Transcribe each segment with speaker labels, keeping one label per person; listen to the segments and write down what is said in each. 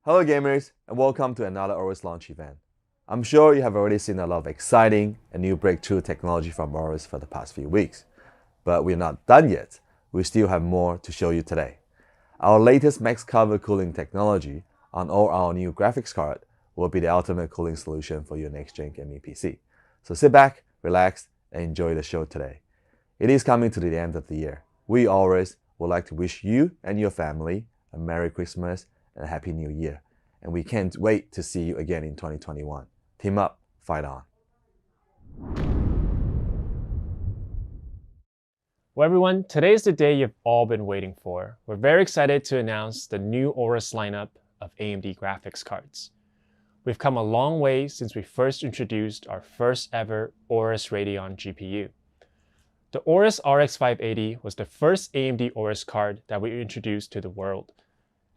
Speaker 1: Hello gamers, and welcome to another AORUS launch event. I'm sure you have already seen a lot of exciting and new breakthrough technology from AORUS for the past few weeks. But we're not done yet. We still have more to show you today. Our latest max cover cooling technology on all our new graphics card will be the ultimate cooling solution for your next-gen gaming PC. So sit back, relax, and enjoy the show today. It is coming to the end of the year. We AORUS would like to wish you and your family a Merry Christmas and a Happy New Year. And we can't wait to see you again in 2021. Team up, fight on.
Speaker 2: Well, everyone, today is the day you've all been waiting for. We're very excited to announce the new AORUS lineup of AMD graphics cards. We've come a long way since we first introduced our first ever AORUS Radeon GPU. The AORUS RX 580 was the first AMD AORUS card that we introduced to the world.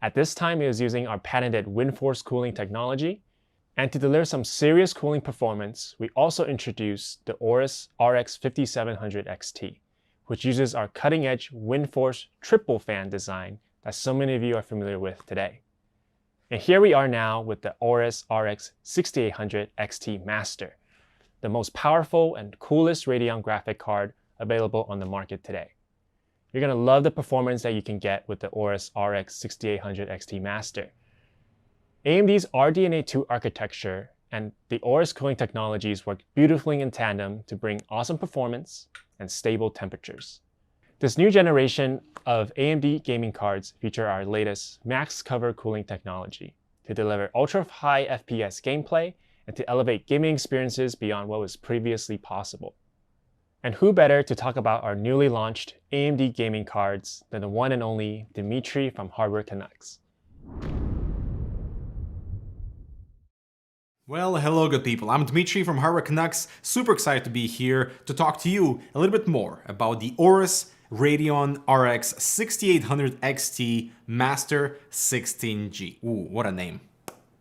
Speaker 2: At this time, it was using our patented WindForce cooling technology, and to deliver some serious cooling performance, we also introduced the AORUS RX 5700 XT, which uses our cutting-edge WindForce triple fan design that so many of you are familiar with today. And here we are now with the AORUS RX 6800 XT Master, the most powerful and coolest Radeon graphic card available on the market today. You're going to love the performance that you can get with the AORUS RX 6800 XT Master. AMD's RDNA 2 architecture and the AORUS cooling technologies work beautifully in tandem to bring awesome performance and stable temperatures. This new generation of AMD gaming cards feature our latest max cover cooling technology to deliver ultra-high FPS gameplay and to elevate gaming experiences beyond what was previously possible. And who better to talk about our newly launched AMD gaming cards than the one and only Dimitri from Hardware Canucks.
Speaker 3: Well, hello good people, I'm Dimitri from Hardware Canucks, super excited to be here to talk to you a little bit more about the AORUS Radeon RX 6800 XT Master 16G. Ooh, what a name.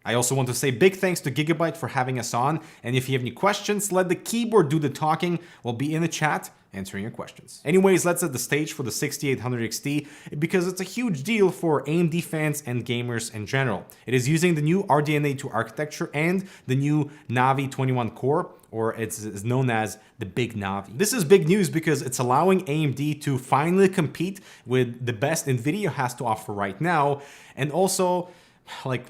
Speaker 3: I also want to say big thanks to GIGABYTE for having us on, and if you have any questions, let the keyboard do the talking. We'll be in the chat answering your questions. Anyways, let's set the stage for the 6800 XT because it's a huge deal for AMD fans and gamers in general. It is using the new RDNA 2 architecture and the new Navi 21 core, or it's known as the Big Navi. This is big news because it's allowing AMD to finally compete with the best NVIDIA has to offer right now, and also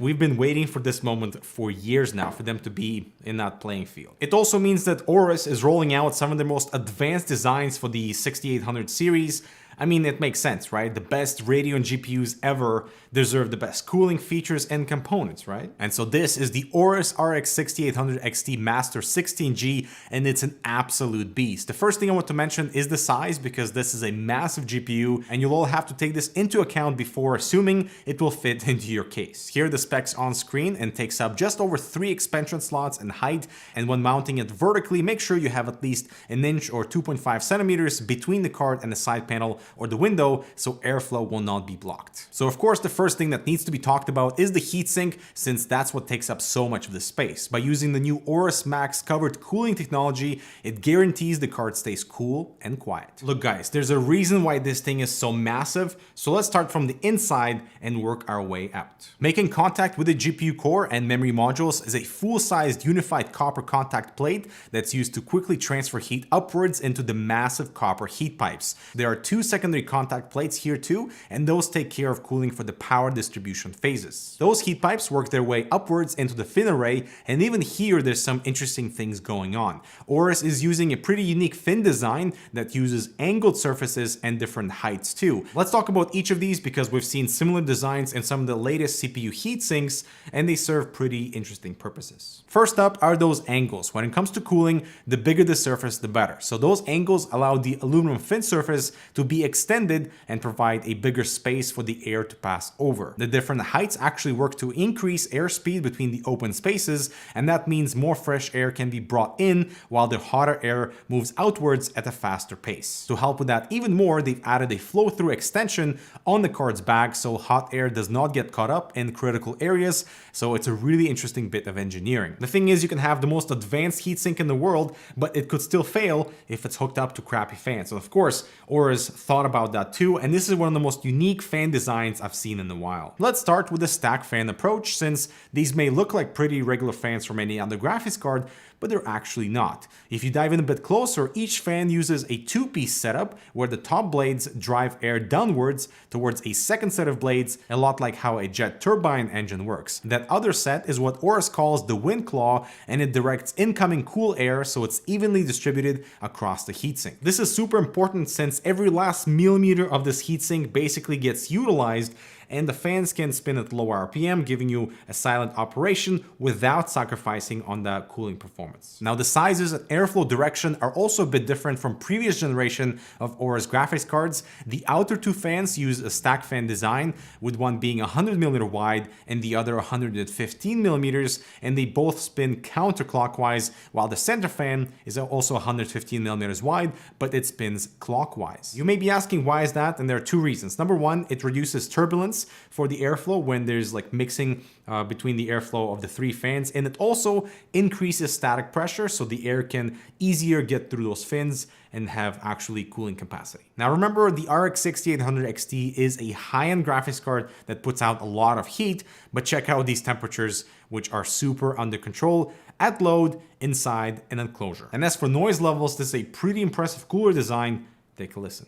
Speaker 3: we've been waiting for this moment for years now for them to be in that playing field. It also means that AORUS is rolling out some of the most advanced designs for the 6800 series. I mean, it makes sense, right? The best Radeon GPUs ever deserve the best cooling features and components, right? And so this is the AORUS RX 6800 XT Master 16G, and it's an absolute beast. The first thing I want to mention is the size, because this is a massive GPU, and you'll all have to take this into account before assuming it will fit into your case. Here are the specs on screen, and takes up just over 3 expansion slots in height, and when mounting it vertically, make sure you have at least an inch or 2.5 centimeters between the card and the side panel or the window, so airflow will not be blocked. So of course the first thing that needs to be talked about is the heatsink, since that's what takes up so much of the space. By using the new AORUS Max covered cooling technology, it guarantees the card stays cool and quiet. Look guys, there's a reason why this thing is so massive, so let's start from the inside and work our way out. Making contact with the GPU core and memory modules is a full-sized unified copper contact plate that's used to quickly transfer heat upwards into the massive copper heat pipes. There are 2 secondary contact plates here too, and those take care of cooling for the power distribution phases. Those heat pipes work their way upwards into the fin array, and even here there's some interesting things going on. AORUS is using a pretty unique fin design that uses angled surfaces and different heights too. Let's talk about each of these because we've seen similar designs in some of the latest CPU heatsinks, and they serve pretty interesting purposes. First up are those angles. When it comes to cooling, the bigger the surface, the better. So those angles allow the aluminum fin surface to be extended and provide a bigger space for the air to pass over. The different heights actually work to increase airspeed between the open spaces, and that means more fresh air can be brought in while the hotter air moves outwards at a faster pace. To help with that even more, they've added a flow-through extension on the card's back so hot air does not get caught up in critical areas, so it's a really interesting bit of engineering. The thing is, you can have the most advanced heatsink in the world, but it could still fail if it's hooked up to crappy fans. So of course, AORUS thought about that too, and this is one of the most unique fan designs I've seen in a while. Let's start with the stack fan approach, since these may look like pretty regular fans from any other graphics card, but they're actually not. If you dive in a bit closer, each fan uses a two-piece setup where the top blades drive air downwards towards a second set of blades, a lot like how a jet turbine engine works. That other set is what AORUS calls the wind claw, and it directs incoming cool air so it's evenly distributed across the heatsink. This is super important since every last millimeter of this heatsink basically gets utilized, and the fans can spin at low RPM, giving you a silent operation without sacrificing on the cooling performance. Now, the sizes and airflow direction are also a bit different from previous generation of AORUS graphics cards. The outer two fans use a stack fan design, with one being 100mm wide and the other 115mm, and they both spin counterclockwise, while the center fan is also 115mm wide, but it spins clockwise. You may be asking why is that, and there are two reasons. Number one, it reduces turbulence for the airflow when there's like mixing between the airflow of the three fans, and it also increases static pressure so the air can easier get through those fins and have actually cooling capacity. Now remember, the RX 6800 XT is a high-end graphics card that puts out a lot of heat, but check out these temperatures, which are super under control at load, inside, and enclosure. And as for noise levels, this is a pretty impressive cooler design. Take a listen.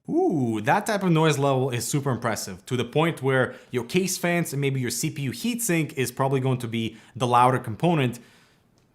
Speaker 3: Ooh, that type of noise level is super impressive, to the point where your case fans and maybe your CPU heatsink is probably going to be the louder component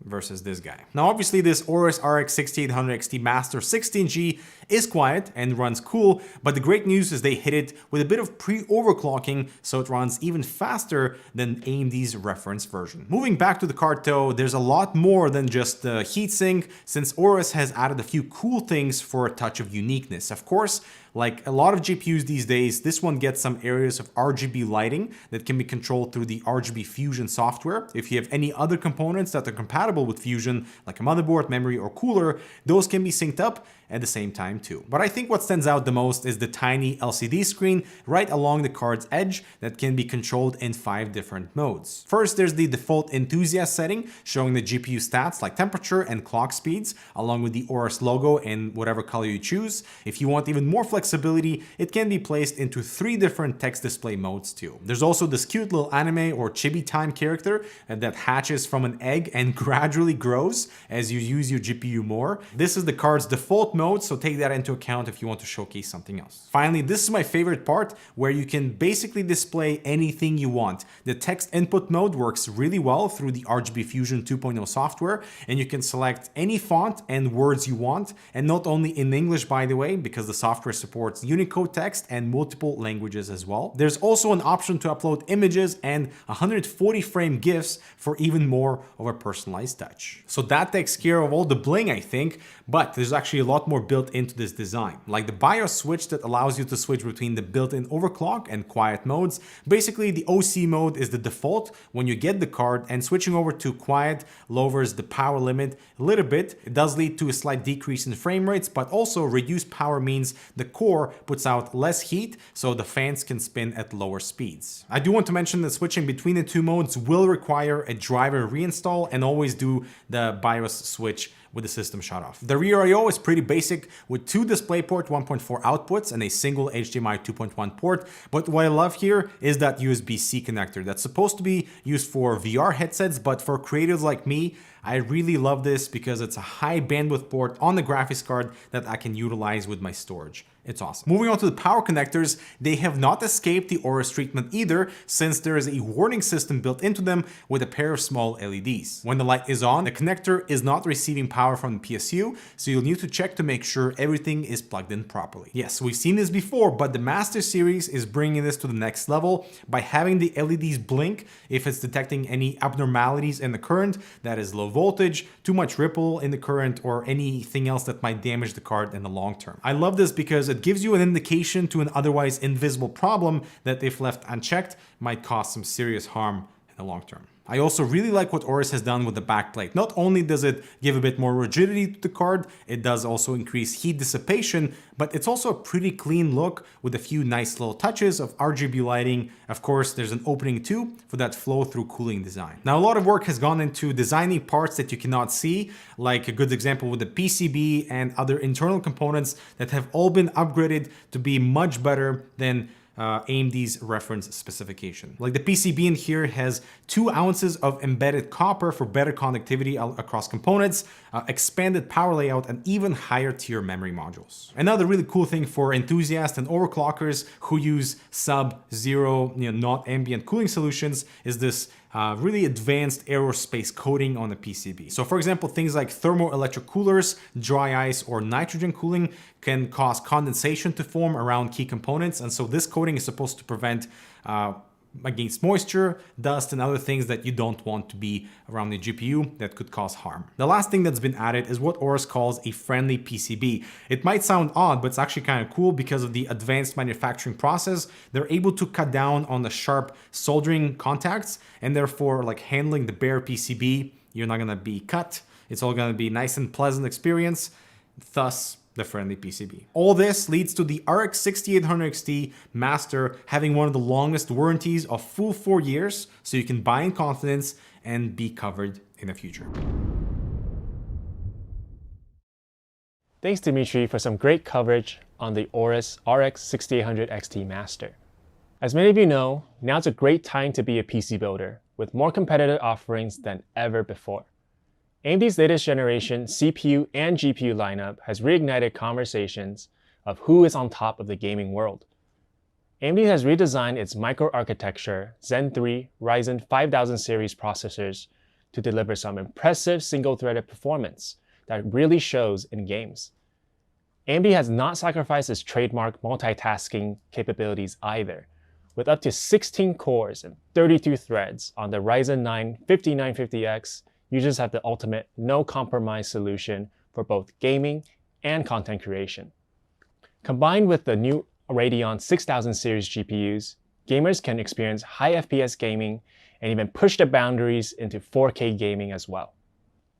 Speaker 3: versus this guy. Now obviously this AORUS RX 6800 XT Master 16G is quiet and runs cool, but the great news is they hit it with a bit of pre-overclocking, so it runs even faster than AMD's reference version. Moving back to the card though, there's a lot more than just the heatsink, since AORUS has added a few cool things for a touch of uniqueness. Of course, like a lot of GPUs these days, this one gets some areas of RGB lighting that can be controlled through the RGB Fusion software. If you have any other components that are compatible with Fusion, like a motherboard, memory, or cooler, those can be synced up at the same time too. But I think what stands out the most is the tiny LCD screen right along the card's edge that can be controlled in 5 different modes. First, there's the default enthusiast setting showing the GPU stats like temperature and clock speeds, along with the AORUS logo in whatever color you choose. If you want even more flexibility, it can be placed into 3 different text display modes too. There's also this cute little anime or chibi time character that hatches from an egg and gradually grows as you use your GPU more. This is the card's default mode, so take that into account if you want to showcase something else. Finally, this is my favorite part, where you can basically display anything you want. The text input mode works really well through the RGB Fusion 2.0 software, and you can select any font and words you want, and not only in English, by the way, because the software supports Unicode text and multiple languages as well. There's also an option to upload images and 140 frame GIFs for even more of a personalized touch. So that takes care of all the bling, I think, but there's actually a lot more built into this design, like the BIOS switch that allows you to switch between the built-in overclock and quiet modes. Basically, the OC mode is the default when you get the card, and switching over to quiet lowers the power limit a little bit. It does lead to a slight decrease in frame rates, but also reduced power means the core puts out less heat, so the fans can spin at lower speeds. I do want to mention that switching between the 2 modes will require a driver reinstall, and always do the BIOS switch with the system shut off. The rear I/O is pretty basic, with 2 DisplayPort 1.4 outputs and a single HDMI 2.1 port, but what I love here is that USB-C connector that's supposed to be used for VR headsets, but for creators like me, I really love this because it's a high bandwidth port on the graphics card that I can utilize with my storage. It's awesome. Moving on to the power connectors, they have not escaped the AORUS treatment either, since there is a warning system built into them with a pair of small LEDs. When the light is on, the connector is not receiving power from the PSU, so you'll need to check to make sure everything is plugged in properly. Yes, we've seen this before, but the Master Series is bringing this to the next level by having the LEDs blink if it's detecting any abnormalities in the current, that is low voltage, too much ripple in the current, or anything else that might damage the card in the long term. I love this because it gives you an indication to an otherwise invisible problem that, if left unchecked, might cause some serious harm in the long term. I also really like what AORUS has done with the backplate. Not only does it give a bit more rigidity to the card, it does also increase heat dissipation, but it's also a pretty clean look with a few nice little touches of RGB lighting. Of course, there's an opening too for that flow through cooling design. Now, a lot of work has gone into designing parts that you cannot see, like a good example with the PCB and other internal components that have all been upgraded to be much better than AMD's reference specification. Like the PCB in here has 2 ounces of embedded copper for better connectivity across components, expanded power layout, and even higher tier memory modules. Another really cool thing for enthusiasts and overclockers who use sub-zero, not ambient cooling solutions is this really advanced aerospace coating on the PCB. So for example, things like thermoelectric coolers, dry ice, or nitrogen cooling can cause condensation to form around key components. And so this coating is supposed to prevent against moisture, dust, and other things that you don't want to be around the GPU that could cause harm. The last thing that's been added is what AORUS calls a friendly PCB. It might sound odd, but it's actually kind of cool because of the advanced manufacturing process. They're able to cut down on the sharp soldering contacts, and therefore, like handling the bare PCB, you're not gonna be cut. It's all gonna be nice and pleasant experience, thus the friendly PCB. All this leads to the RX 6800 XT Master having one of the longest warranties of full 4 years, so you can buy in confidence and be covered in the future.
Speaker 2: Thanks, Dimitri, for some great coverage on the AORUS RX 6800 XT Master. As many of you know, now's a great time to be a PC builder, with more competitive offerings than ever before. AMD's latest generation CPU and GPU lineup has reignited conversations of who is on top of the gaming world. AMD has redesigned its microarchitecture Zen 3 Ryzen 5000 series processors to deliver some impressive single-threaded performance that really shows in games. AMD has not sacrificed its trademark multitasking capabilities either. With up to 16 cores and 32 threads on the Ryzen 9 5950X, users have the ultimate no-compromise solution for both gaming and content creation. Combined with the new Radeon 6000 series GPUs, gamers can experience high FPS gaming and even push the boundaries into 4K gaming as well.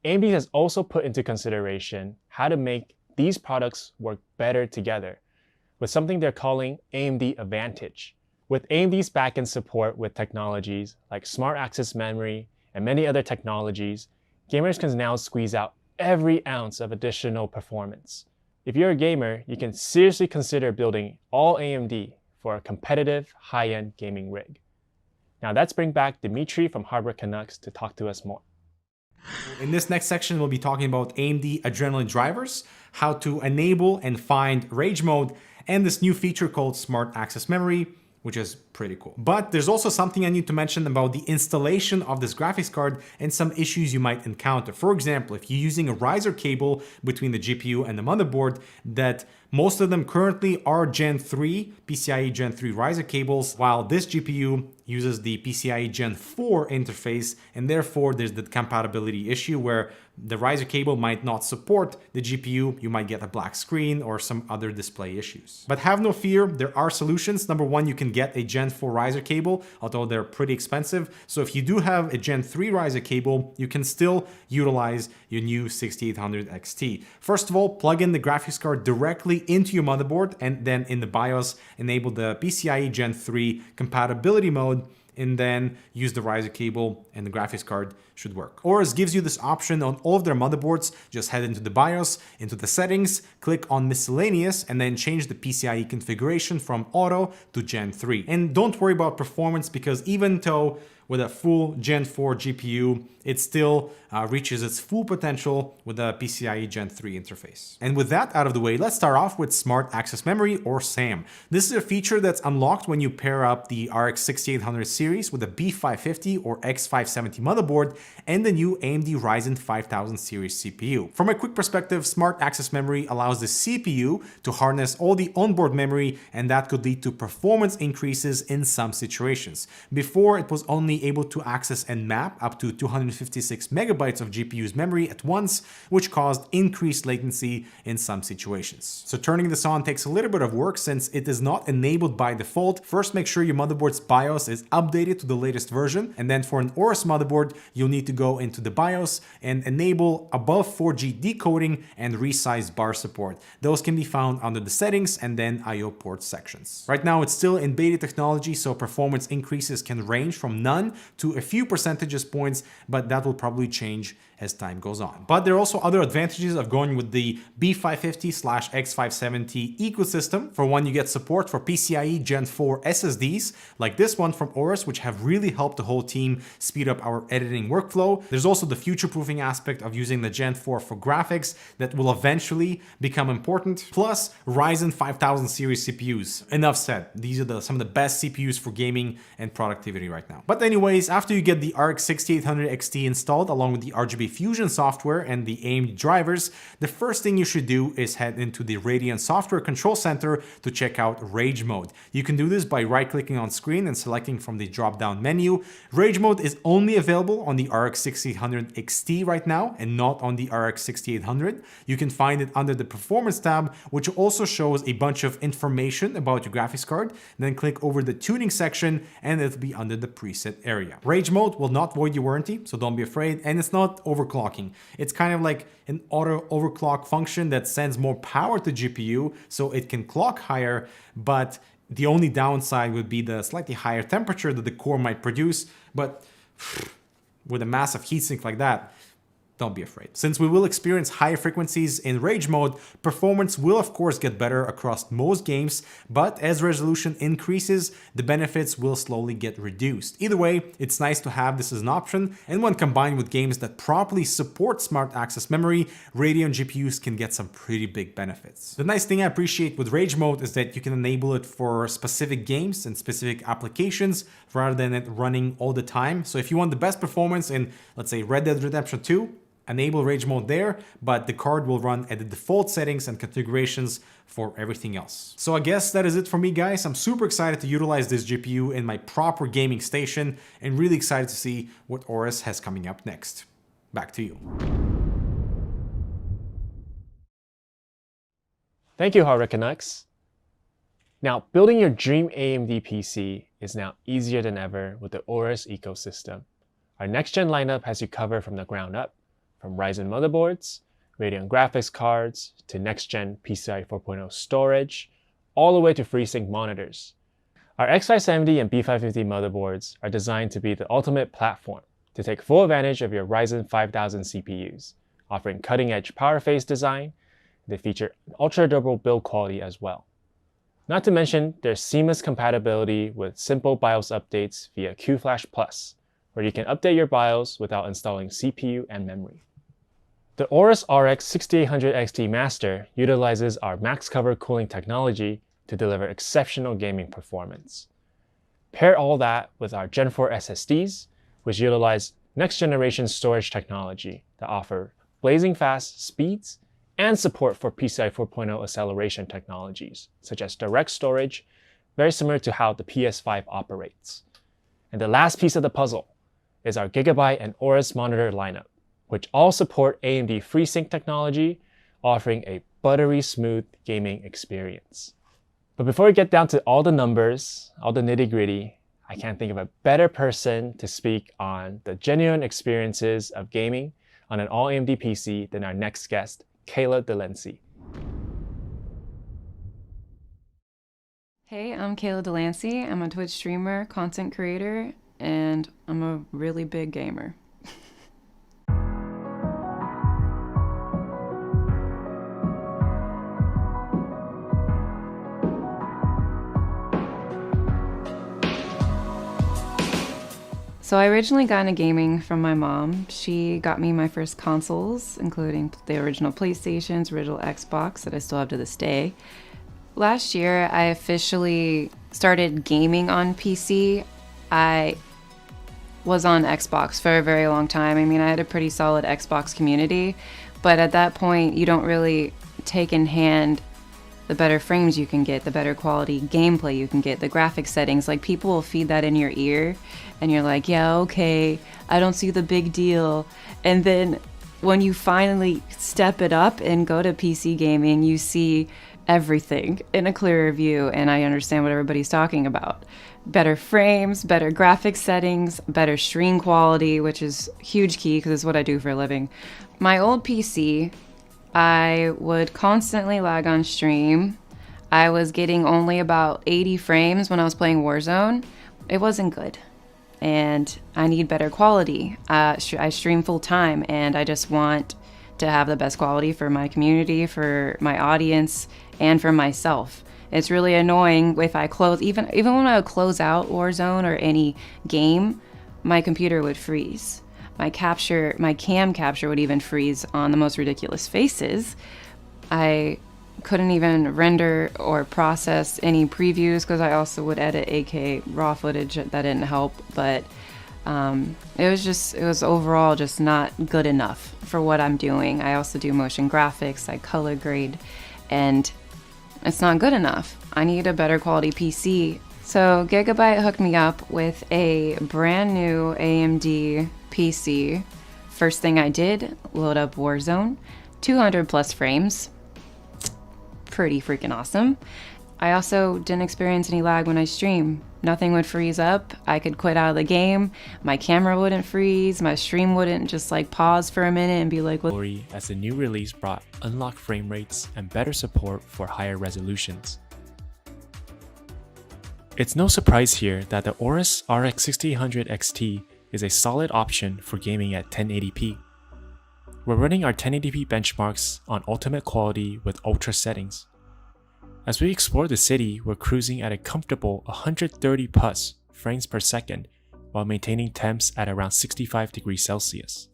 Speaker 2: AMD has also put into consideration how to make these products work better together with something they're calling AMD Advantage. With AMD's backend support with technologies like Smart Access Memory and many other technologies, gamers can now squeeze out every ounce of additional performance. If you're a gamer, you can seriously consider building all AMD for a competitive, high-end gaming rig. Now let's bring back Dimitri from Hardware Canucks to talk to us more.
Speaker 3: In this next section, we'll be talking about AMD Adrenalin drivers, how to enable and find rage mode, and this new feature called Smart Access Memory, which is pretty cool. But there's also something I need to mention about the installation of this graphics card and some issues you might encounter. For example, if you're using a riser cable between the GPU and the motherboard, that most of them currently are Gen 3, PCIe Gen 3 riser cables, while this GPU uses the PCIe Gen 4 interface, and therefore there's the compatibility issue where the riser cable might not support the GPU, you might get a black screen or some other display issues. But have no fear, there are solutions. Number one, you can get a Gen 4 riser cable, although they're pretty expensive. So if you do have a Gen 3 riser cable, you can still utilize your new 6800 XT. First of all, plug in the graphics card directly into your motherboard, and then in the BIOS, enable the PCIe Gen 3 compatibility mode, and then use the riser cable and the graphics card should work. AORUS gives you this option on all of their motherboards. Just head into the BIOS, into the settings, click on miscellaneous, and then change the PCIe configuration from auto to Gen 3. And don't worry about performance, because even though with a full Gen 4 GPU, it still reaches its full potential with a PCIe Gen 3 interface. And with that out of the way, let's start off with Smart Access Memory, or SAM. This is a feature that's unlocked when you pair up the RX 6800 series with a B550 or X570 motherboard and the new AMD Ryzen 5000 series CPU. From a quick perspective, Smart Access Memory allows the CPU to harness all the onboard memory, and that could lead to performance increases in some situations. Before, it was only be able to access and map up to 256 megabytes of GPU's memory at once, which caused increased latency in some situations. So turning this on takes a little bit of work since it is not enabled by default. First, make sure your motherboard's BIOS is updated to the latest version, and then for an AORUS motherboard, you'll need to go into the BIOS and enable above 4G decoding and resized bar support. Those can be found under the settings and then IO port sections. Right now, it's still in beta technology, so performance increases can range from none to a few percentage points, but that will probably change as time goes on. But there are also other advantages of going with the B550/X570 ecosystem. For one, you get support for PCIe Gen 4 SSDs, like this one from AORUS, which have really helped the whole team speed up our editing workflow. There's also the future-proofing aspect of using the Gen 4 for graphics that will eventually become important, plus Ryzen 5000 series CPUs. Enough said, these are some of the best CPUs for gaming and productivity right now. But anyways, after you get the RX 6800 XT installed along with the RGB Fusion software and the AMD drivers, the first thing you should do is head into the Radeon Software Control Center to check out Rage Mode. You can do this by right-clicking on screen and selecting from the drop-down menu. Rage Mode is only available on the RX 6800 XT right now and not on the RX 6800. You can find it under the Performance tab, which also shows a bunch of information about your graphics card. Then click over the tuning section and it'll be under the preset area. Rage Mode will not void your warranty, so don't be afraid, and it's not overclocking. It's kind of like an auto overclock function that sends more power to GPU so it can clock higher, but the only downside would be the slightly higher temperature that the core might produce. But with a massive heatsink like that, don't be afraid. Since we will experience higher frequencies in Rage Mode, performance will of course get better across most games, but as resolution increases, the benefits will slowly get reduced. Either way, it's nice to have this as an option, and when combined with games that properly support smart access memory, Radeon GPUs can get some pretty big benefits. The nice thing I appreciate with Rage Mode is that you can enable it for specific games and specific applications rather than it running all the time. So if you want the best performance in, let's say, Red Dead Redemption 2, enable Rage Mode there, but the card will run at the default settings and configurations for everything else. So I guess that is it for me, guys. I'm super excited to utilize this GPU in my proper gaming station and really excited to see what AORUS has coming up next. Back to you.
Speaker 2: Thank you, HardWare. Now, building your dream AMD PC is now easier than ever with the AORUS ecosystem. Our next-gen lineup has you covered from the ground up, from Ryzen motherboards, Radeon graphics cards, to next-gen PCIe 4.0 storage, all the way to FreeSync monitors. Our X570 and B550 motherboards are designed to be the ultimate platform to take full advantage of your Ryzen 5000 CPUs, offering cutting-edge power phase design. They feature ultra-durable build quality as well. Not to mention, there's seamless compatibility with simple BIOS updates via QFlash Plus, where you can update your BIOS without installing CPU and memory. The AORUS RX 6800 XT Master utilizes our max cover cooling technology to deliver exceptional gaming performance. Pair all that with our Gen 4 SSDs, which utilize next-generation storage technology that offer blazing fast speeds and support for PCIe 4.0 acceleration technologies, such as direct storage, very similar to how the PS5 operates. And the last piece of the puzzle is our GIGABYTE and AORUS monitor lineup, which all support AMD FreeSync technology, offering a buttery smooth gaming experience. But before we get down to all the numbers, all the nitty-gritty, I can't think of a better person to speak on the genuine experiences of gaming on an all-AMD PC than our next guest, Kayla Delancey.
Speaker 4: Hey, I'm Kayla Delancey. I'm a Twitch streamer, content creator, and I'm a really big gamer. So I originally got into gaming from my mom. She got me my first consoles, including the original PlayStations, original Xbox that I still have to this day. Last year, I officially started gaming on PC. I was on Xbox for a very long time. I mean, I had a pretty solid Xbox community, but at that point, you don't really take in hand the better frames you can get, the better quality gameplay you can get, the graphic settings. Like, people will feed that in your ear and you're like, yeah, okay, I don't see the big deal. And then when you finally step it up and go to PC gaming, you see everything in a clearer view, and I understand what everybody's talking about. Better frames, better graphic settings, better stream quality, which is huge key because it's what I do for a living. My old PC, I would constantly lag on stream. I was getting only about 80 frames when I was playing Warzone. It wasn't good. And I need better quality. I stream full time, and I just want to have the best quality for my community, for my audience, and for myself. It's really annoying if I close, even when I would close out Warzone or any game, my computer would freeze. My cam capture would even freeze on the most ridiculous faces. I couldn't even render or process any previews because I also would edit AK raw footage. That didn't help, but it was overall just not good enough for what I'm doing. I also do motion graphics, I color grade, and it's not good enough. I need a better quality PC. So GIGABYTE hooked me up with a brand new AMD PC. First thing I did, load up Warzone, 200 plus frames. Pretty freaking awesome. I also didn't experience any lag when I stream. Nothing would freeze up. I could quit out of the game. My camera wouldn't freeze. My stream wouldn't just like pause for a minute and be like, what?
Speaker 2: As the new release brought unlocked frame rates and better support for higher resolutions. It's no surprise here that the AORUS RX 6800 XT is a solid option for gaming at 1080p. We're running our 1080p benchmarks on ultimate quality with ultra settings. As we explore the city, we're cruising at a comfortable 130 plus frames per second while maintaining temps at around 65 degrees Celsius.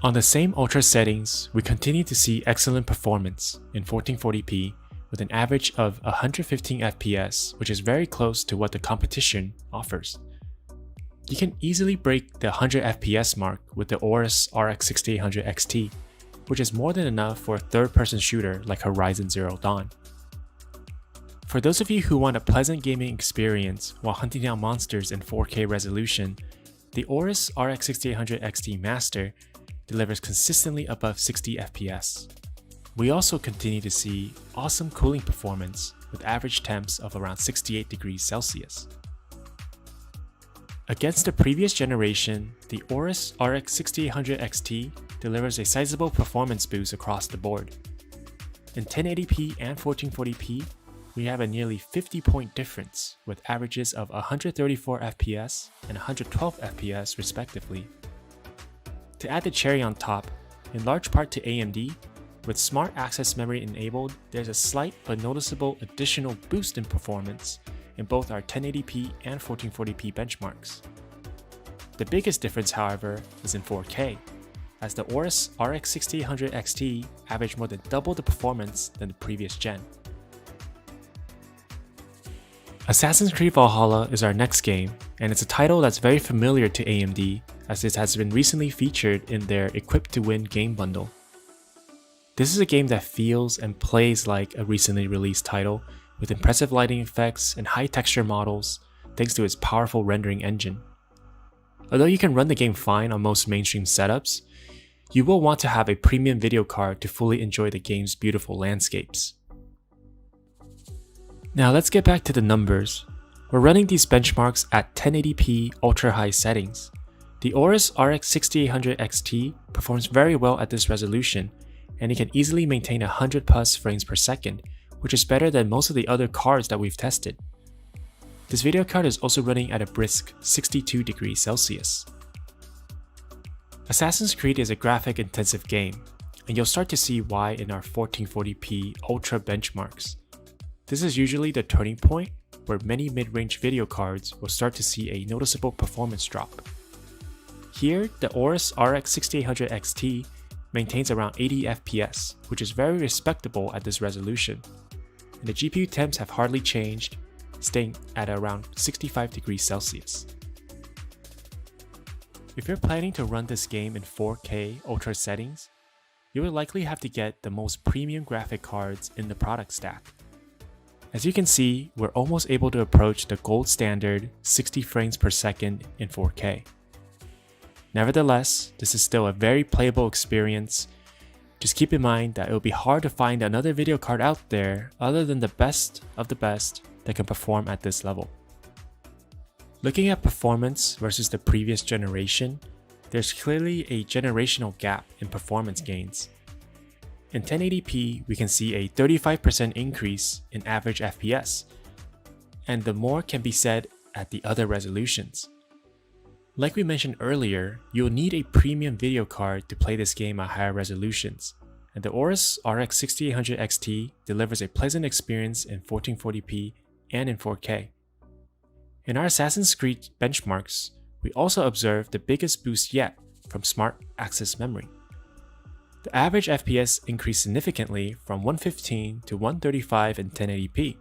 Speaker 2: On the same ultra settings, we continue to see excellent performance in 1440p with an average of 115 FPS, which is very close to what the competition offers. You can easily break the 100 FPS mark with the AORUS RX 6800 XT, which is more than enough for a third-person shooter like Horizon Zero Dawn. For those of you who want a pleasant gaming experience while hunting down monsters in 4K resolution, the AORUS RX 6800 XT Master delivers consistently above 60 FPS. We also continue to see awesome cooling performance with average temps of around 68 degrees Celsius. Against the previous generation, the AORUS RX 6800 XT delivers a sizable performance boost across the board. In 1080p and 1440p, we have a nearly 50-point difference with averages of 134 FPS and 112 FPS respectively. To add the cherry on top, in large part to AMD, with Smart Access Memory enabled, there's a slight but noticeable additional boost in performance in both our 1080p and 1440p benchmarks. The biggest difference, however, is in 4K, as the AORUS RX 6800 XT averaged more than double the performance than the previous gen. Assassin's Creed Valhalla is our next game, and it's a title that's very familiar to AMD as it has been recently featured in their Equipped to Win game bundle. This is a game that feels and plays like a recently released title with impressive lighting effects and high texture models thanks to its powerful rendering engine. Although you can run the game fine on most mainstream setups, you will want to have a premium video card to fully enjoy the game's beautiful landscapes. Now let's get back to the numbers. We're running these benchmarks at 1080p ultra high settings. The AORUS RX 6800 XT performs very well at this resolution, and it can easily maintain 100 plus frames per second, which is better than most of the other cards that we've tested. This video card is also running at a brisk 62 degrees Celsius. Assassin's Creed is a graphic intensive game, and you'll start to see why in our 1440p ultra benchmarks. This is usually the turning point where many mid-range video cards will start to see a noticeable performance drop. Here, the AORUS RX 6800 XT maintains around 80 FPS, which is very respectable at this resolution, and the GPU temps have hardly changed, staying at around 65 degrees Celsius. If you're planning to run this game in 4K ultra settings, you would likely have to get the most premium graphic cards in the product stack. As you can see, we're almost able to approach the gold standard 60 frames per second in 4K. Nevertheless, this is still a very playable experience. Just keep in mind that it will be hard to find another video card out there other than the best of the best that can perform at this level. Looking at performance versus the previous generation, there's clearly a generational gap in performance gains. In 1080p, we can see a 35% increase in average FPS, and the more can be said at the other resolutions. Like we mentioned earlier, you'll need a premium video card to play this game at higher resolutions, and the AORUS RX 6800 XT delivers a pleasant experience in 1440p and in 4K. In our Assassin's Creed benchmarks, we also observed the biggest boost yet from Smart Access Memory. The average FPS increased significantly from 115 to 135 in 1080p.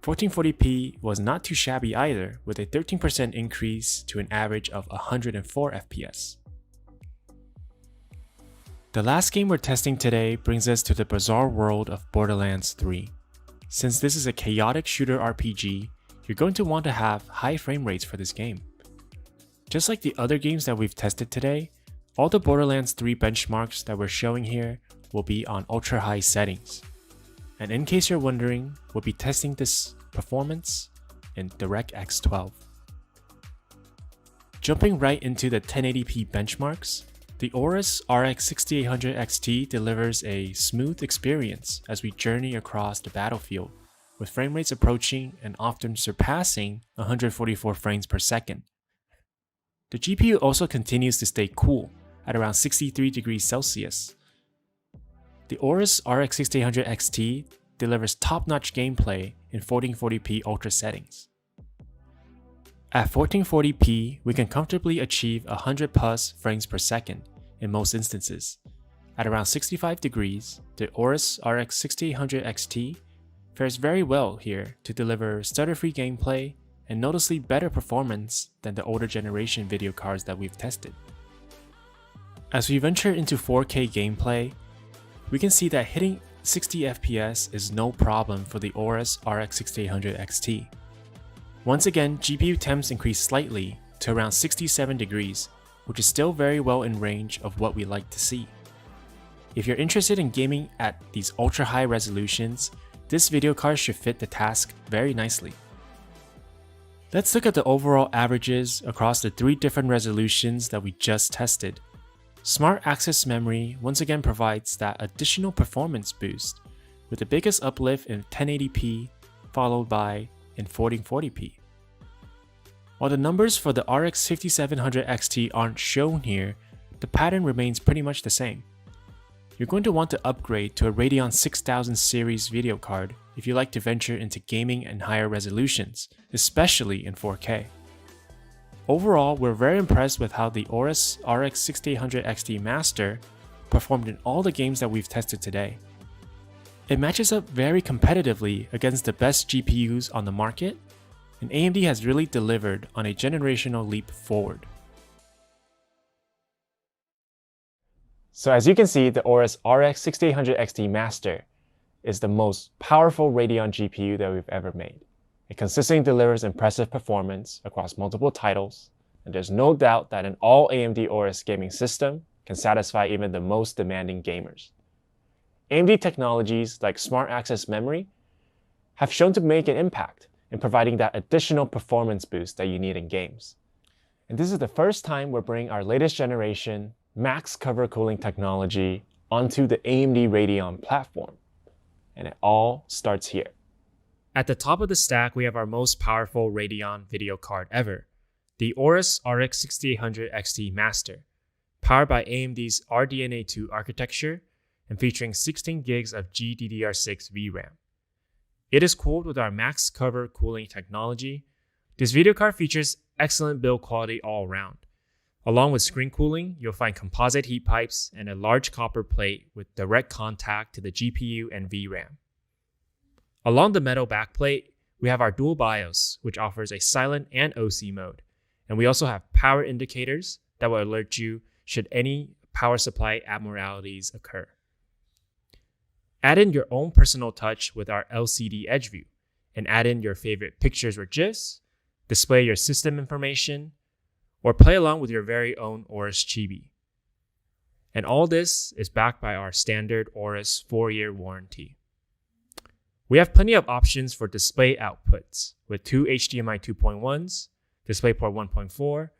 Speaker 2: 1440p was not too shabby either, with a 13% increase to an average of 104 FPS. The last game we're testing today brings us to the bizarre world of Borderlands 3. Since this is a chaotic shooter RPG, you're going to want to have high frame rates for this game. Just like the other games that we've tested today, all the Borderlands 3 benchmarks that we're showing here will be on ultra high settings. And in case you're wondering, we'll be testing this performance in DirectX 12. Jumping right into the 1080p benchmarks, the AORUS RX 6800 XT delivers a smooth experience as we journey across the battlefield, with frame rates approaching and often surpassing 144 frames per second. The GPU also continues to stay cool at around 63 degrees Celsius. The AORUS RX 6800 XT delivers top-notch gameplay in 1440p ultra settings. At 1440p, we can comfortably achieve 100 plus frames per second in most instances. At around 65 degrees, the AORUS RX 6800 XT fares very well here to deliver stutter-free gameplay and noticeably better performance than the older generation video cards that we've tested. As we venture into 4K gameplay, we can see that hitting 60 FPS is no problem for the AORUS RX 6800 XT. Once again, GPU temps increase slightly to around 67 degrees, which is still very well in range of what we like to see. If you're interested in gaming at these ultra high resolutions, this video card should fit the task very nicely. Let's look at the overall averages across the 3 different resolutions that we just tested. Smart Access Memory once again provides that additional performance boost, with the biggest uplift in 1080p followed by in 1440p. While the numbers for the RX 5700 XT aren't shown here, the pattern remains pretty much the same. You're going to want to upgrade to a Radeon 6000 series video card if you like to venture into gaming and higher resolutions, especially in 4K. Overall, we're very impressed with how the AORUS RX 6800 XT Master performed in all the games that we've tested today. It matches up very competitively against the best GPUs on the market, and AMD has really delivered on a generational leap forward.
Speaker 5: So as you can see, the AORUS RX 6800 XT Master is the most powerful Radeon GPU that we've ever made. It consistently delivers impressive performance across multiple titles, and there's no doubt that an all AMD AORUS gaming system can satisfy even the most demanding gamers. AMD technologies like Smart Access Memory have shown to make an impact in providing that additional performance boost that you need in games. And this is the first time we're bringing our latest generation max cover cooling technology onto the AMD Radeon platform. And it all starts here.
Speaker 2: At the top of the stack, we have our most powerful Radeon video card ever, the AORUS RX 6800 XT Master, powered by AMD's RDNA 2 architecture and featuring 16 gigs of GDDR6 VRAM. It is cooled with our max cover cooling technology. This video card features excellent build quality all around. Along with screen cooling, you'll find composite heat pipes and a large copper plate with direct contact to the GPU and VRAM. Along the metal backplate, we have our dual BIOS, which offers a silent and OC mode. And we also have power indicators that will alert you should any power supply abnormalities occur. Add in your own personal touch with our LCD Edge View and add in your favorite pictures or GIFs, display your system information, or play along with your very own AORUS Chibi. And all this is backed by our standard AORUS 4-year warranty. We have plenty of options for display outputs with 2 HDMI 2.1s, DisplayPort 1.4,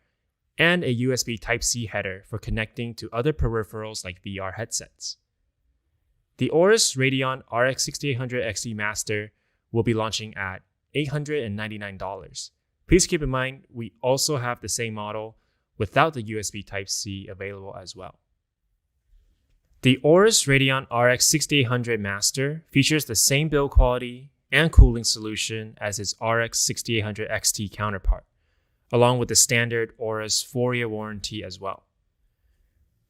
Speaker 2: and a USB Type-C header for connecting to other peripherals like VR headsets. The AORUS Radeon RX 6800 XT Master will be launching at $899. Please keep in mind, we also have the same model without the USB Type-C available as well. The AORUS Radeon RX 6800 Master features the same build quality and cooling solution as its RX 6800 XT counterpart, along with the standard AORUS 4-year warranty as well.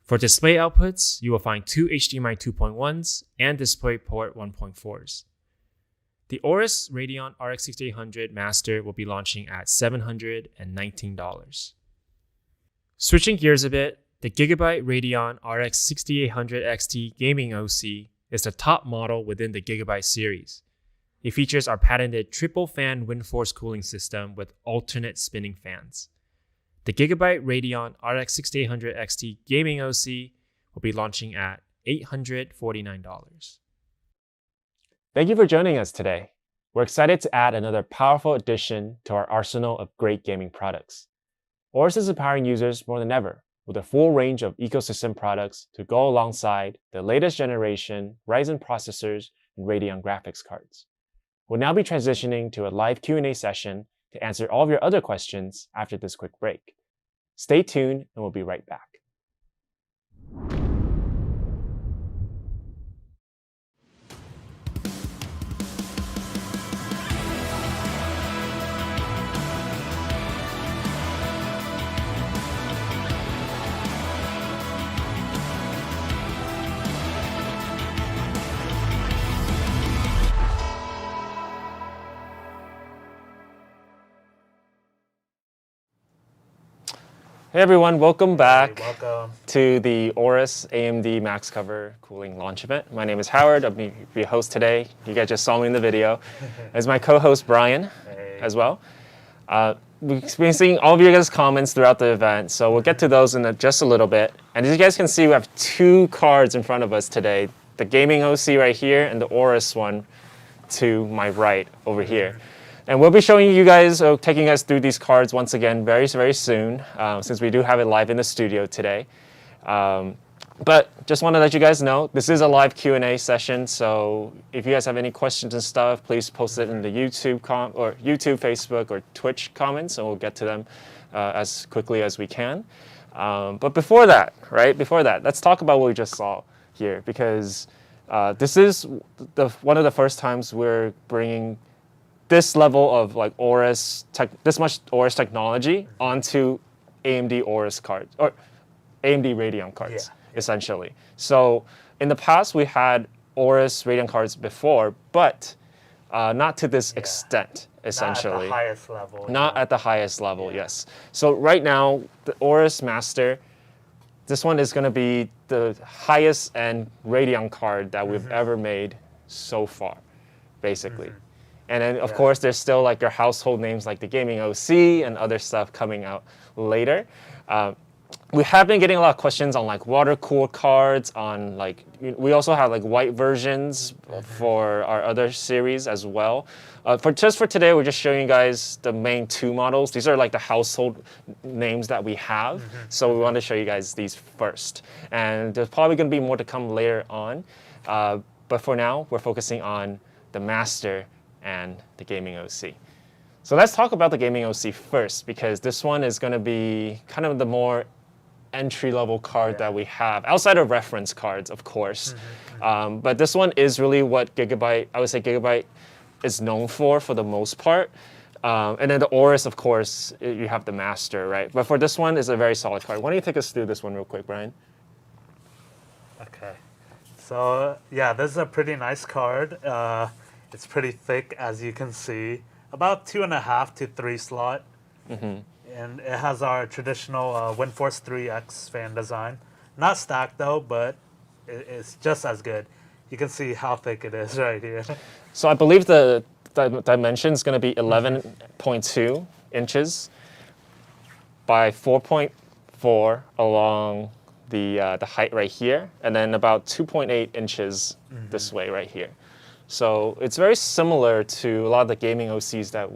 Speaker 2: For display outputs, you will find 2 HDMI 2.1s and DisplayPort 1.4s. The AORUS Radeon RX 6800 Master will be launching at $719. Switching gears a bit, the GIGABYTE Radeon RX 6800 XT Gaming OC is the top model within the GIGABYTE series. It features our patented triple fan WindForce cooling system with alternate spinning fans. The GIGABYTE Radeon RX 6800 XT Gaming OC will be launching at $849.
Speaker 5: Thank you for joining us today. We're excited to add another powerful addition to our arsenal of great gaming products. AORUS is empowering users more than ever with a full range of ecosystem products to go alongside the latest generation Ryzen processors and Radeon graphics cards. We'll now be transitioning to a live Q&A session to answer all of your other questions after this quick break. Stay tuned and we'll be right back. Hey everyone, welcome back to the AORUS AMD Max Cover Cooling Launch event. My name is Howard, I'll be your host today. You guys just saw me in the video. As my co-host Brian as well. We've been seeing all of your guys' comments throughout the event, so we'll get to those in just a little bit. And as you guys can see, we have 2 cards in front of us today. The Gaming OC right here and the AORUS one to my right over here. And we'll be showing you guys, taking us through these cards once again very, very soon, since we do have it live in the studio today. But just want to let you guys know, this is a live Q&A session, so if you guys have any questions and stuff, please post it in the YouTube, Facebook, or Twitch comments, and we'll get to them as quickly as we can. But before that, let's talk about what we just saw here, because this is one of the first times we're bringing this level of like this much AORUS technology onto AMD AORUS cards, or AMD Radeon cards, essentially. So in the past, we had AORUS Radeon cards before, but not to this extent, essentially.
Speaker 6: Not at the highest level.
Speaker 5: Not at the highest level, yes. So right now, the AORUS Master, this one is going to be the highest end Radeon card that we've ever made so far, basically. And then, of course, there's still like your household names like the Gaming OC and other stuff coming out later. We have been getting a lot of questions on like water-cooled cards, on like, we also have like white versions for our other series as well. For today, we're just showing you guys the main 2 models. These are like the household names that we have. So we want to show you guys these first. And there's probably going to be more to come later on. But for now, we're focusing on the Master and the Gaming OC. So let's talk about the Gaming OC first, because this one is going to be kind of the more entry-level card that we have, outside of reference cards, of course. But this one is really what GIGABYTE, I would say GIGABYTE is known for the most part. And then the AORUS, of course, you have the Master, right? But for this one, it's a very solid card. Why don't you take us through this one real quick, Brian?
Speaker 6: Okay. So, yeah, this is a pretty nice card. It's pretty thick, as you can see, about 2.5 to 3 slot. And it has our traditional WindForce 3X fan design. Not stacked though, but it's just as good. You can see how thick it is right here.
Speaker 5: So I believe the dimension is going to be 11.2 inches by 4.4 along the height right here, and then about 2.8 inches this way right here. So it's very similar to a lot of the gaming OCs that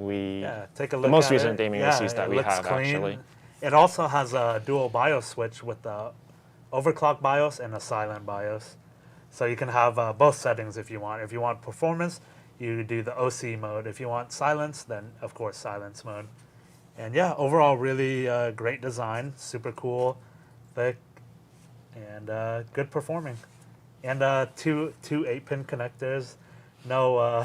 Speaker 6: Take a look
Speaker 5: the most
Speaker 6: at
Speaker 5: recent
Speaker 6: it.
Speaker 5: gaming OCs that we
Speaker 6: looks
Speaker 5: have
Speaker 6: clean.
Speaker 5: actually.
Speaker 6: It also has a dual BIOS switch with the overclock BIOS and a silent BIOS. So you can have both settings if you want. If you want performance, you do the OC mode. If you want silence, then of course silence mode. And yeah, overall really great design, super cool, thick, and good performing. And two 8-pin connectors, no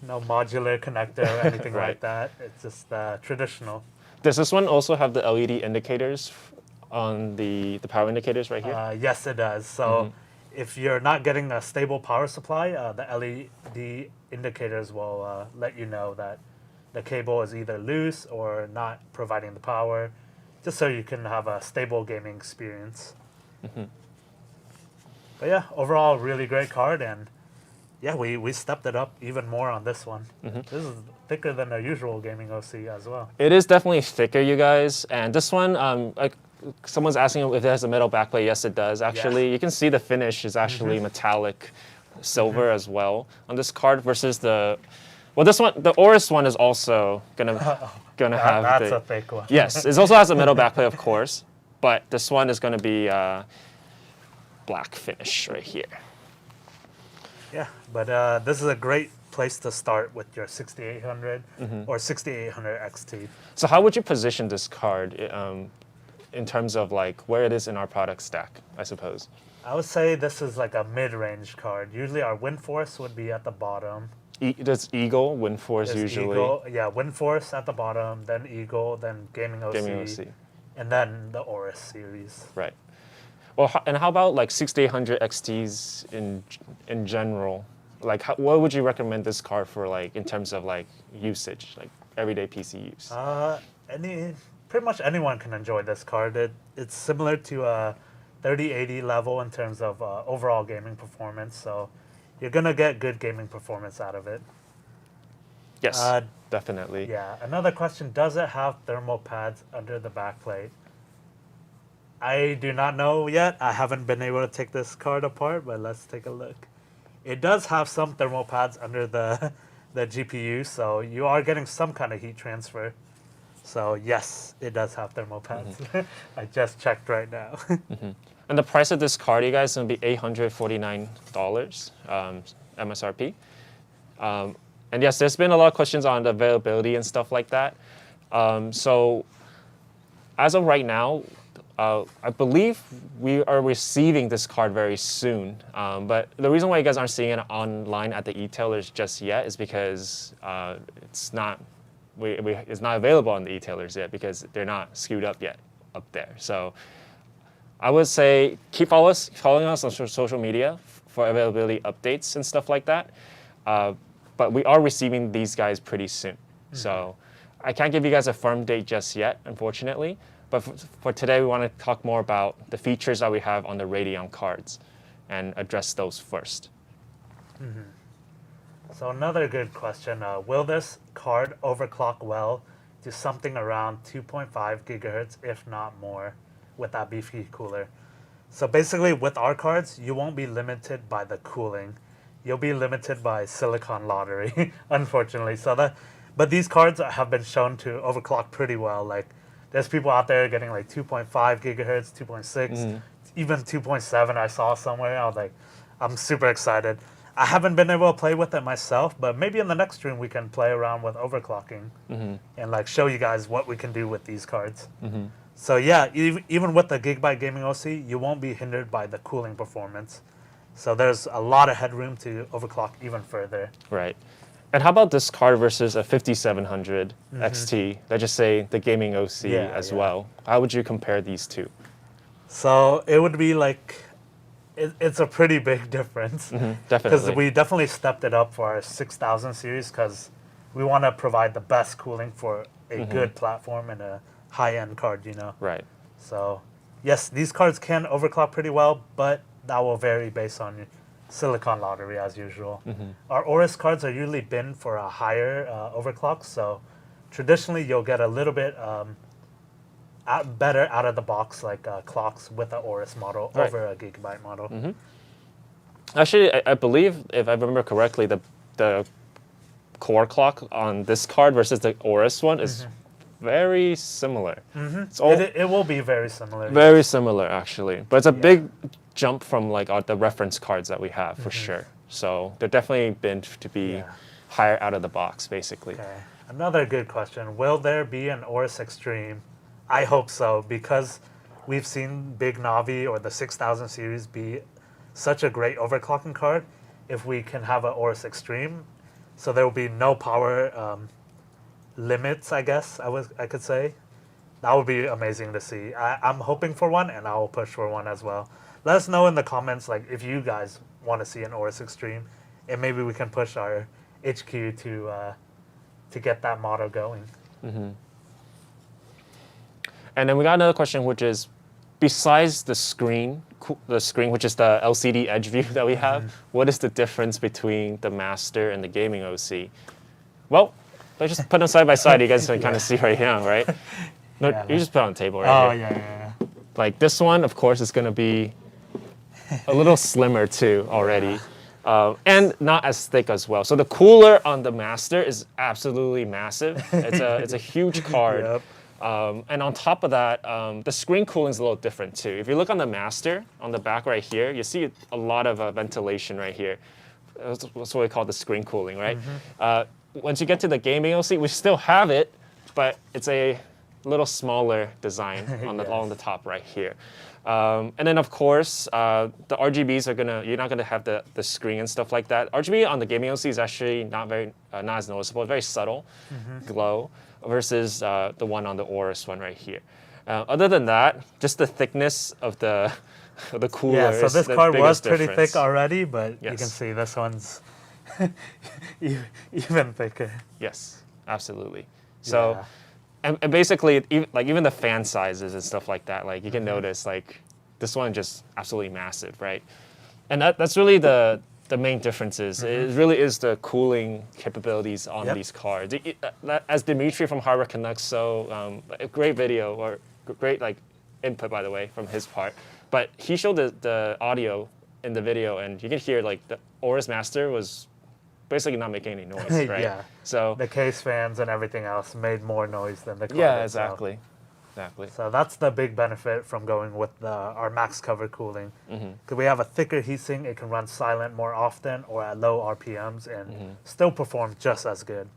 Speaker 6: no modular connector or anything
Speaker 5: Right.
Speaker 6: like that. It's just traditional.
Speaker 5: Does this one also have the LED indicators on the power indicators right here?
Speaker 6: Yes, it does. So if you're not getting a stable power supply, the LED indicators will let you know that the cable is either loose or not providing the power, just so you can have a stable gaming experience. But yeah, overall, really great card, and yeah, we stepped it up even more on this one. This is thicker than a usual gaming OC as well.
Speaker 5: It is definitely thicker, you guys. And this one, like someone's asking if it has a metal backplate. Yes, it does. Actually, you can see the finish is actually metallic silver as well on this card versus the. Well, this one, the AORUS one, is also gonna have
Speaker 6: That's
Speaker 5: the.
Speaker 6: a fake one.
Speaker 5: Yes, it also has a metal backplate, of course, but this one is gonna be black finish right here.
Speaker 6: Yeah, but this is a great place to start with your 6800 or 6800 XT.
Speaker 5: So how would you position this card in terms of like where it is in our product stack, I suppose?
Speaker 6: I would say this is like a mid-range card. Usually our Windforce would be at the bottom.
Speaker 5: Does Eagle, Windforce
Speaker 6: There's
Speaker 5: usually?
Speaker 6: Eagle, yeah, Windforce at the bottom, then Eagle, then Gaming OC,
Speaker 5: Gaming OC.
Speaker 6: and then the AORUS series.
Speaker 5: Right. Well, and how about like 6800 XTs in general? Like, what would you recommend this card for, like in terms of like usage, like everyday PC use?
Speaker 6: Pretty much anyone can enjoy this card. It's similar to a 3080 level in terms of overall gaming performance, so you're gonna get good gaming performance out of it.
Speaker 5: Yes, definitely.
Speaker 6: Yeah. Another question: does it have thermal pads under the backplate? I do not know yet. I haven't been able to take this card apart, but let's take a look. It does have some thermal pads under the GPU, so you are getting some kind of heat transfer. So yes, it does have thermal pads. I just checked right now.
Speaker 5: And the price of this card, you guys, is going to be $849 MSRP. And yes, there's been a lot of questions on the availability and stuff like that. So as of right now, I believe we are receiving this card very soon. But the reason why you guys aren't seeing it online at the e-tailers just yet is because it's not available on the e-tailers yet because they're not skewed up yet up there. So I would say keep following us on social media for availability updates and stuff like that. But we are receiving these guys pretty soon. So I can't give you guys a firm date just yet, unfortunately. But for today, we want to talk more about the features that we have on the Radeon cards and address those first.
Speaker 6: So another good question, will this card overclock well to something around 2.5 gigahertz, if not more, with that beefy cooler? So basically with our cards, you won't be limited by the cooling. You'll be limited by silicon lottery, unfortunately. But these cards have been shown to overclock pretty well. Like there's people out there getting like 2.5 gigahertz, 2.6, even 2.7 I saw somewhere. I was like, I'm super excited. I haven't been able to play with it myself, but maybe in the next stream we can play around with overclocking and like show you guys what we can do with these cards. So yeah, even with the GIGABYTE Gaming OC, you won't be hindered by the cooling performance. So there's a lot of headroom to overclock even further.
Speaker 5: Right. And how about this card versus a 5700 XT? Let's just say the Gaming OC as well. How would you compare these two?
Speaker 6: So it would be like, it's a pretty big difference.
Speaker 5: Definitely.
Speaker 6: Because we definitely stepped it up for our 6000 series because we want to provide the best cooling for a good platform and a high-end card, you know?
Speaker 5: Right.
Speaker 6: So yes, these cards can overclock pretty well, but that will vary based on silicon lottery as usual. Our Aorus cards are usually binned for a higher overclock, so traditionally you'll get a little bit better out of the box like clocks with the Aorus model over a Gigabyte model.
Speaker 5: Actually, I believe, if I remember correctly, the core clock on this card versus the Aorus one is very similar. It's all
Speaker 6: It will be very similar.
Speaker 5: very similar, actually. But it's a big jump from like the reference cards that we have, for sure. So they're definitely been to be higher out of the box, basically.
Speaker 6: Okay. Another good question. Will there be an Aorus Extreme? I hope so, because we've seen Big Navi or the 6000 series be such a great overclocking card. If we can have an Aorus Extreme, so there will be no power limits, I guess I could say. That would be amazing to see. I'm hoping for one, and I will push for one as well. Let us know in the comments, like, if you guys want to see an Aorus Extreme, and maybe we can push our HQ to get that model going.
Speaker 5: And then we got another question, which is, besides the screen, which is the LCD edge view that we have, what is the difference between the Master and the gaming OC? Well, let's just put them side by side. You guys can kind of see right now, right? No, you just put it on the table right here.
Speaker 6: Yeah.
Speaker 5: Like this one, of course, is going to be a little slimmer too already. And not as thick as well. So the cooler on the Master is absolutely massive. It's a huge card. And on top of that, the screen cooling is a little different too. If you look on the Master, on the back right here, you see a lot of ventilation right here. That's what we call the screen cooling, right? Once you get to the gaming OC, we still have it, but it's a little smaller design on the top right here. And then of course, the RGBs you're not gonna have the screen and stuff like that. RGB on the gaming OC is actually not as noticeable, very subtle glow versus the one on the Aorus one right here. Other than that, just the thickness of the cooler.
Speaker 6: Yeah, so
Speaker 5: is
Speaker 6: this
Speaker 5: the
Speaker 6: card was
Speaker 5: biggest
Speaker 6: pretty
Speaker 5: difference.
Speaker 6: thick already, but you can
Speaker 5: Yes.
Speaker 6: see this one's even thicker.
Speaker 5: Yes, absolutely. So, and basically, even the fan sizes and stuff like that, like you can notice, like this one just absolutely massive, right? And that's really the main differences. It really is the cooling capabilities on these cards. As Dimitri from Hardware Canucks, so a great video or great like input, by the way, from his part. But he showed the audio in the video, and you can hear like the Aorus Master was basically not making any noise, right?
Speaker 6: Yeah.
Speaker 5: So
Speaker 6: The case fans and everything else made more noise than the card
Speaker 5: yeah,
Speaker 6: itself.
Speaker 5: exactly.
Speaker 6: So that's the big benefit from going with our max cover cooling. Because we have a thicker heatsink, it can run silent more often or at low RPMs and still perform just as good.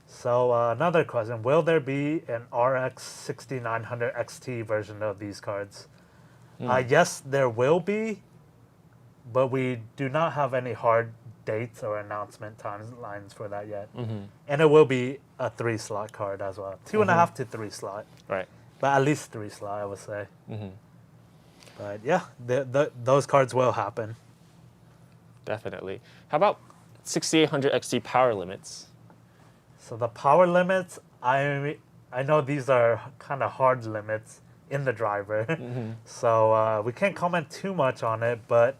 Speaker 6: So another question, will there be an RX 6900 XT version of these cards? Yes, there will be, but we do not have any hard dates or announcement timelines for that yet. And it will be a 3-slot card as well. 2.5 to 3 slot.
Speaker 5: Right.
Speaker 6: But at least 3 slot, I would say. But yeah, those cards will happen.
Speaker 5: Definitely. How about 6800 XT power limits?
Speaker 6: So the power limits, I know these are kind of hard limits in the driver. So we can't comment too much on it, but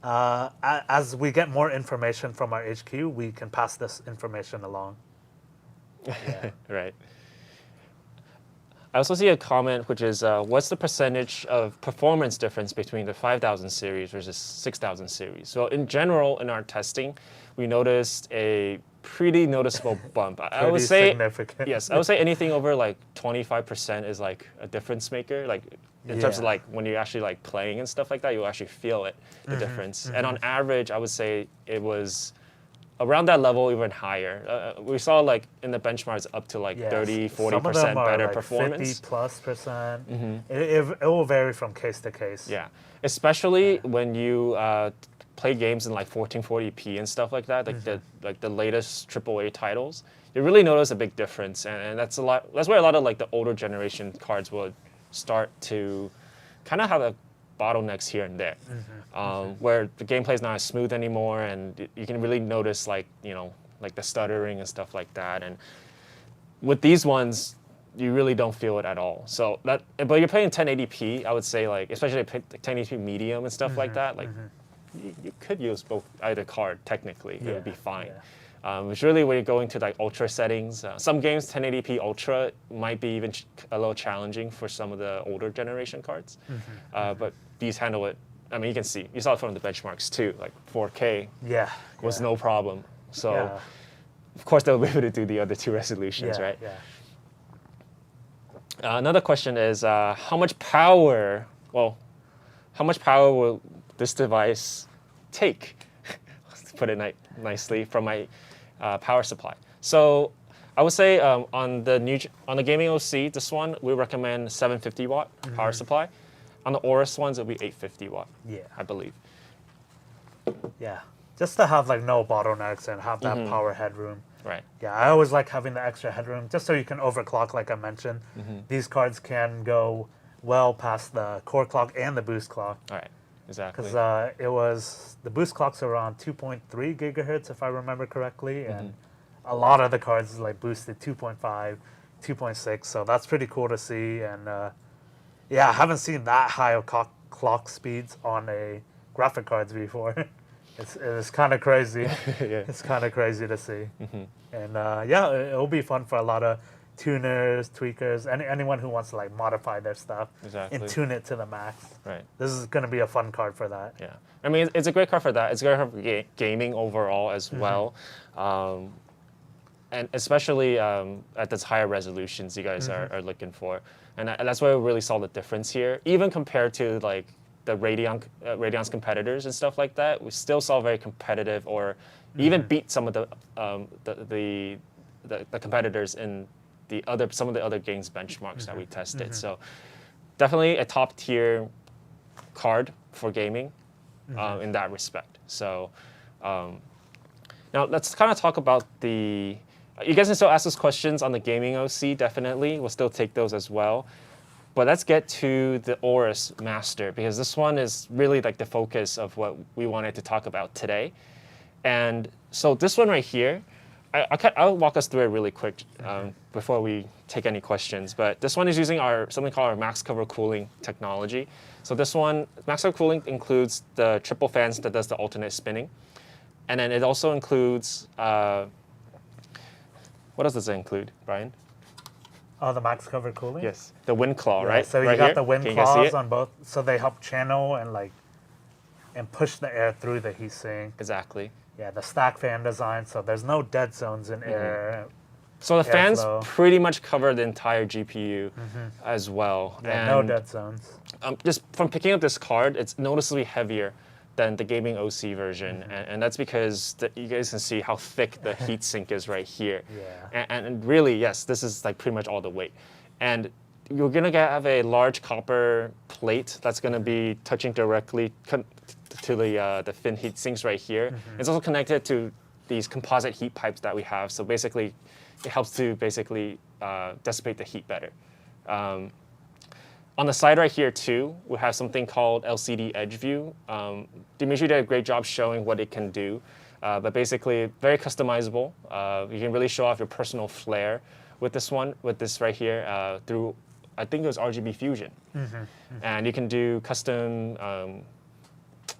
Speaker 6: as we get more information from our HQ, we can pass this information along. Yeah.
Speaker 5: Right. I also see a comment which is, what's the percentage of performance difference between the 5000 series versus 6000 series? So in general, in our testing, we noticed a pretty noticeable bump. I would say
Speaker 6: significant.
Speaker 5: yes. I would say anything over like 25% is like a difference maker. Like in terms of like when you're actually like playing and stuff like that, you'll actually feel it, the difference. And on average, I would say it was around that level, even higher. We saw like in the benchmarks up to like 30, 40% better
Speaker 6: like
Speaker 5: performance.
Speaker 6: 50+%. It will vary from case to case.
Speaker 5: Yeah, especially when you play games in like 1440p and stuff like that, like the latest AAA titles. You really notice a big difference, and that's where a lot of like the older generation cards would start to kind of have a bottlenecks here and there, where the gameplay is not as smooth anymore, and you can really notice like like the stuttering and stuff like that. And with these ones, you really don't feel it at all. So that, but you're playing 1080p, I would say, like, especially 1080p medium and stuff like that, like, you could use either card, technically, it would be fine. It's really when you're going to like ultra settings. Some games, 1080p ultra might be even a little challenging for some of the older generation cards. But these handle it. I mean, you can see, you saw it from the benchmarks too, like 4K was no problem. So, of course, they'll be able to do the other two resolutions, right? Another question is, how much power will this device take? Let's put it nicely, from my power supply. So I would say on the gaming OC, this one, we recommend 750 watt power supply. On the AORUS ones, it'll be 850 watt, I believe.
Speaker 6: Yeah, just to have like no bottlenecks and have that power headroom.
Speaker 5: Right.
Speaker 6: Yeah, I always like having the extra headroom just so you can overclock, like I mentioned. These cards can go well past the core clock and the boost clock.
Speaker 5: All right, exactly.
Speaker 6: Because the boost clock's around 2.3 gigahertz, if I remember correctly, and a lot of the cards is like boosted 2.5, 2.6, so that's pretty cool to see. And yeah, I haven't seen that high of clock speeds on a graphic cards before. It's kind of crazy. It's kind of crazy to see. And yeah, it'll be fun for a lot of tuners, tweakers, anyone who wants to like modify their stuff and tune it to the max. Right. This is going to be a fun card for that.
Speaker 5: Yeah. I mean, it's a great card for that. It's great for gaming overall as well. And especially at those higher resolutions you guys are looking for. And that's why we really saw the difference here. Even compared to like the Radeon's competitors and stuff like that, we still saw very competitive, or even beat some of the competitors in some of the other games benchmarks that we tested. So definitely a top tier card for gaming in that respect. So now let's kind of talk about you guys can still ask us questions on the gaming OC, definitely. We'll still take those as well. But let's get to the AORUS Master, because this one is really like the focus of what we wanted to talk about today. And so this one right here, I'll walk us through it really quick before we take any questions. But this one is using something called our max cover cooling technology. So this one, max cover cooling includes the triple fans that does the alternate spinning. And then it also includes, what else does it include, Brian?
Speaker 6: Oh, the max cover cooling?
Speaker 5: Yes, the wind claw, right?
Speaker 6: So you
Speaker 5: right
Speaker 6: got
Speaker 5: here.
Speaker 6: the wind claws on both, so they help channel and push the air through the heatsink.
Speaker 5: Exactly.
Speaker 6: Yeah, the stack fan design, so there's no dead zones in air.
Speaker 5: So the fans pretty much cover the entire GPU as well.
Speaker 6: Yeah,
Speaker 5: and
Speaker 6: no dead zones.
Speaker 5: Just from picking up this card, it's noticeably heavier than the gaming OC version, and that's because you guys can see how thick the heatsink is right here.
Speaker 6: Yeah.
Speaker 5: And really, yes, this is like pretty much all the weight. And you're gonna have a large copper plate that's gonna be touching directly to the fin heat sinks right here. It's also connected to these composite heat pipes that we have. So basically, it helps to basically dissipate the heat better. On the side right here too, we have something called LCD Edge View. Dimitri did a great job showing what it can do, but basically very customizable. You can really show off your personal flair with this right here through, I think it was RGB Fusion. And you can do custom,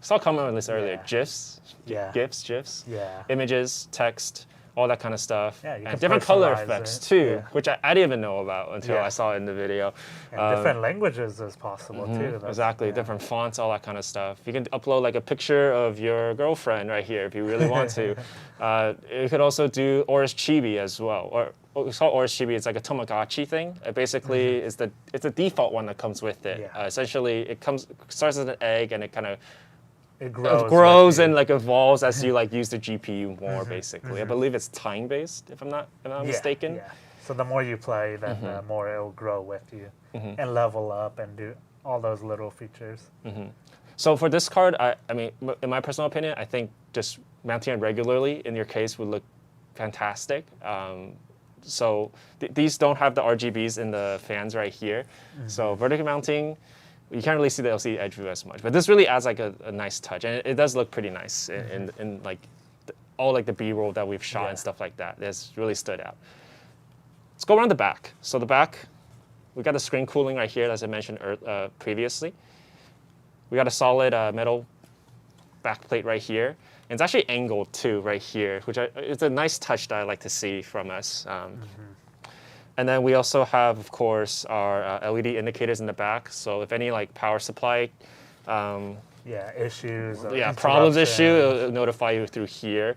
Speaker 5: saw a comment on this earlier, GIFs, GIFs, images, text, all that kind of stuff.
Speaker 6: Yeah, you
Speaker 5: and
Speaker 6: can
Speaker 5: different color
Speaker 6: personalize
Speaker 5: effects
Speaker 6: it.
Speaker 5: too, which I didn't even know about until I saw it in the video.
Speaker 6: And different languages is possible too.
Speaker 5: Exactly, different fonts, all that kind of stuff. You can upload like a picture of your girlfriend right here if you really want to. You could also do AORUS Chibi as well. Or it's called AORUS Chibi. It's like a Tamagotchi thing. It basically it's the default one that comes with it. Essentially, it starts as an egg and it kind of
Speaker 6: it
Speaker 5: grows and like evolves as you like use the GPU more. Basically, I believe it's time based if I'm not mistaken.
Speaker 6: Yeah. So the more you play, then the more it will grow with you and level up and do all those little features.
Speaker 5: So for this card, I mean, in my personal opinion, I think just mounting it regularly in your case would look fantastic. So these don't have the RGBs in the fans right here. So vertical mounting, you can't really see the LCD edge view as much, but this really adds like a nice touch, and it does look pretty nice in like all like the B-roll that we've shot and stuff like that. That's really stood out. let's go around the back. So the back, we got the screen cooling right here, as I mentioned previously. We got a solid metal backplate right here. And it's actually angled too right here, which it's a nice touch that I like to see from us. And then we also have, of course, our LED indicators in the back. So if any like power supply
Speaker 6: issues.
Speaker 5: Problems issue, it'll notify you through here.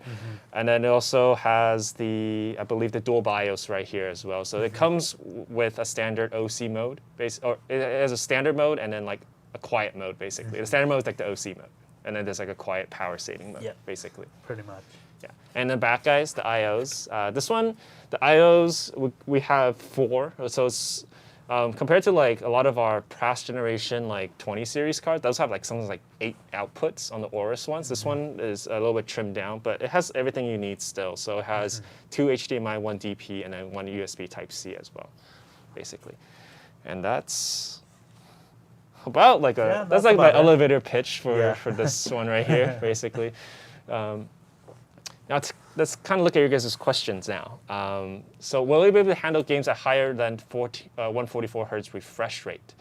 Speaker 5: And then it also has I believe the dual BIOS right here as well. So it comes with a standard OC mode, or it has a standard mode and then like a quiet mode basically. The standard mode is like the OC mode. And then there's like a quiet power saving mode, basically.
Speaker 6: Pretty much.
Speaker 5: Yeah. And the back, guys, the IOs. This one, the IOs, we have 4. So it's compared to like a lot of our past generation like 20 series cards, those have like something like 8 outputs on the AORUS ones. This one is a little bit trimmed down, but it has everything you need still. So it has 2 HDMI, 1 DP, and then 1 USB Type-C as well, basically. And that's about like that's like my elevator pitch for this one right here, basically. Now let's kind of look at your guys' questions now. So will we be able to handle games at higher than 144 hertz refresh rate?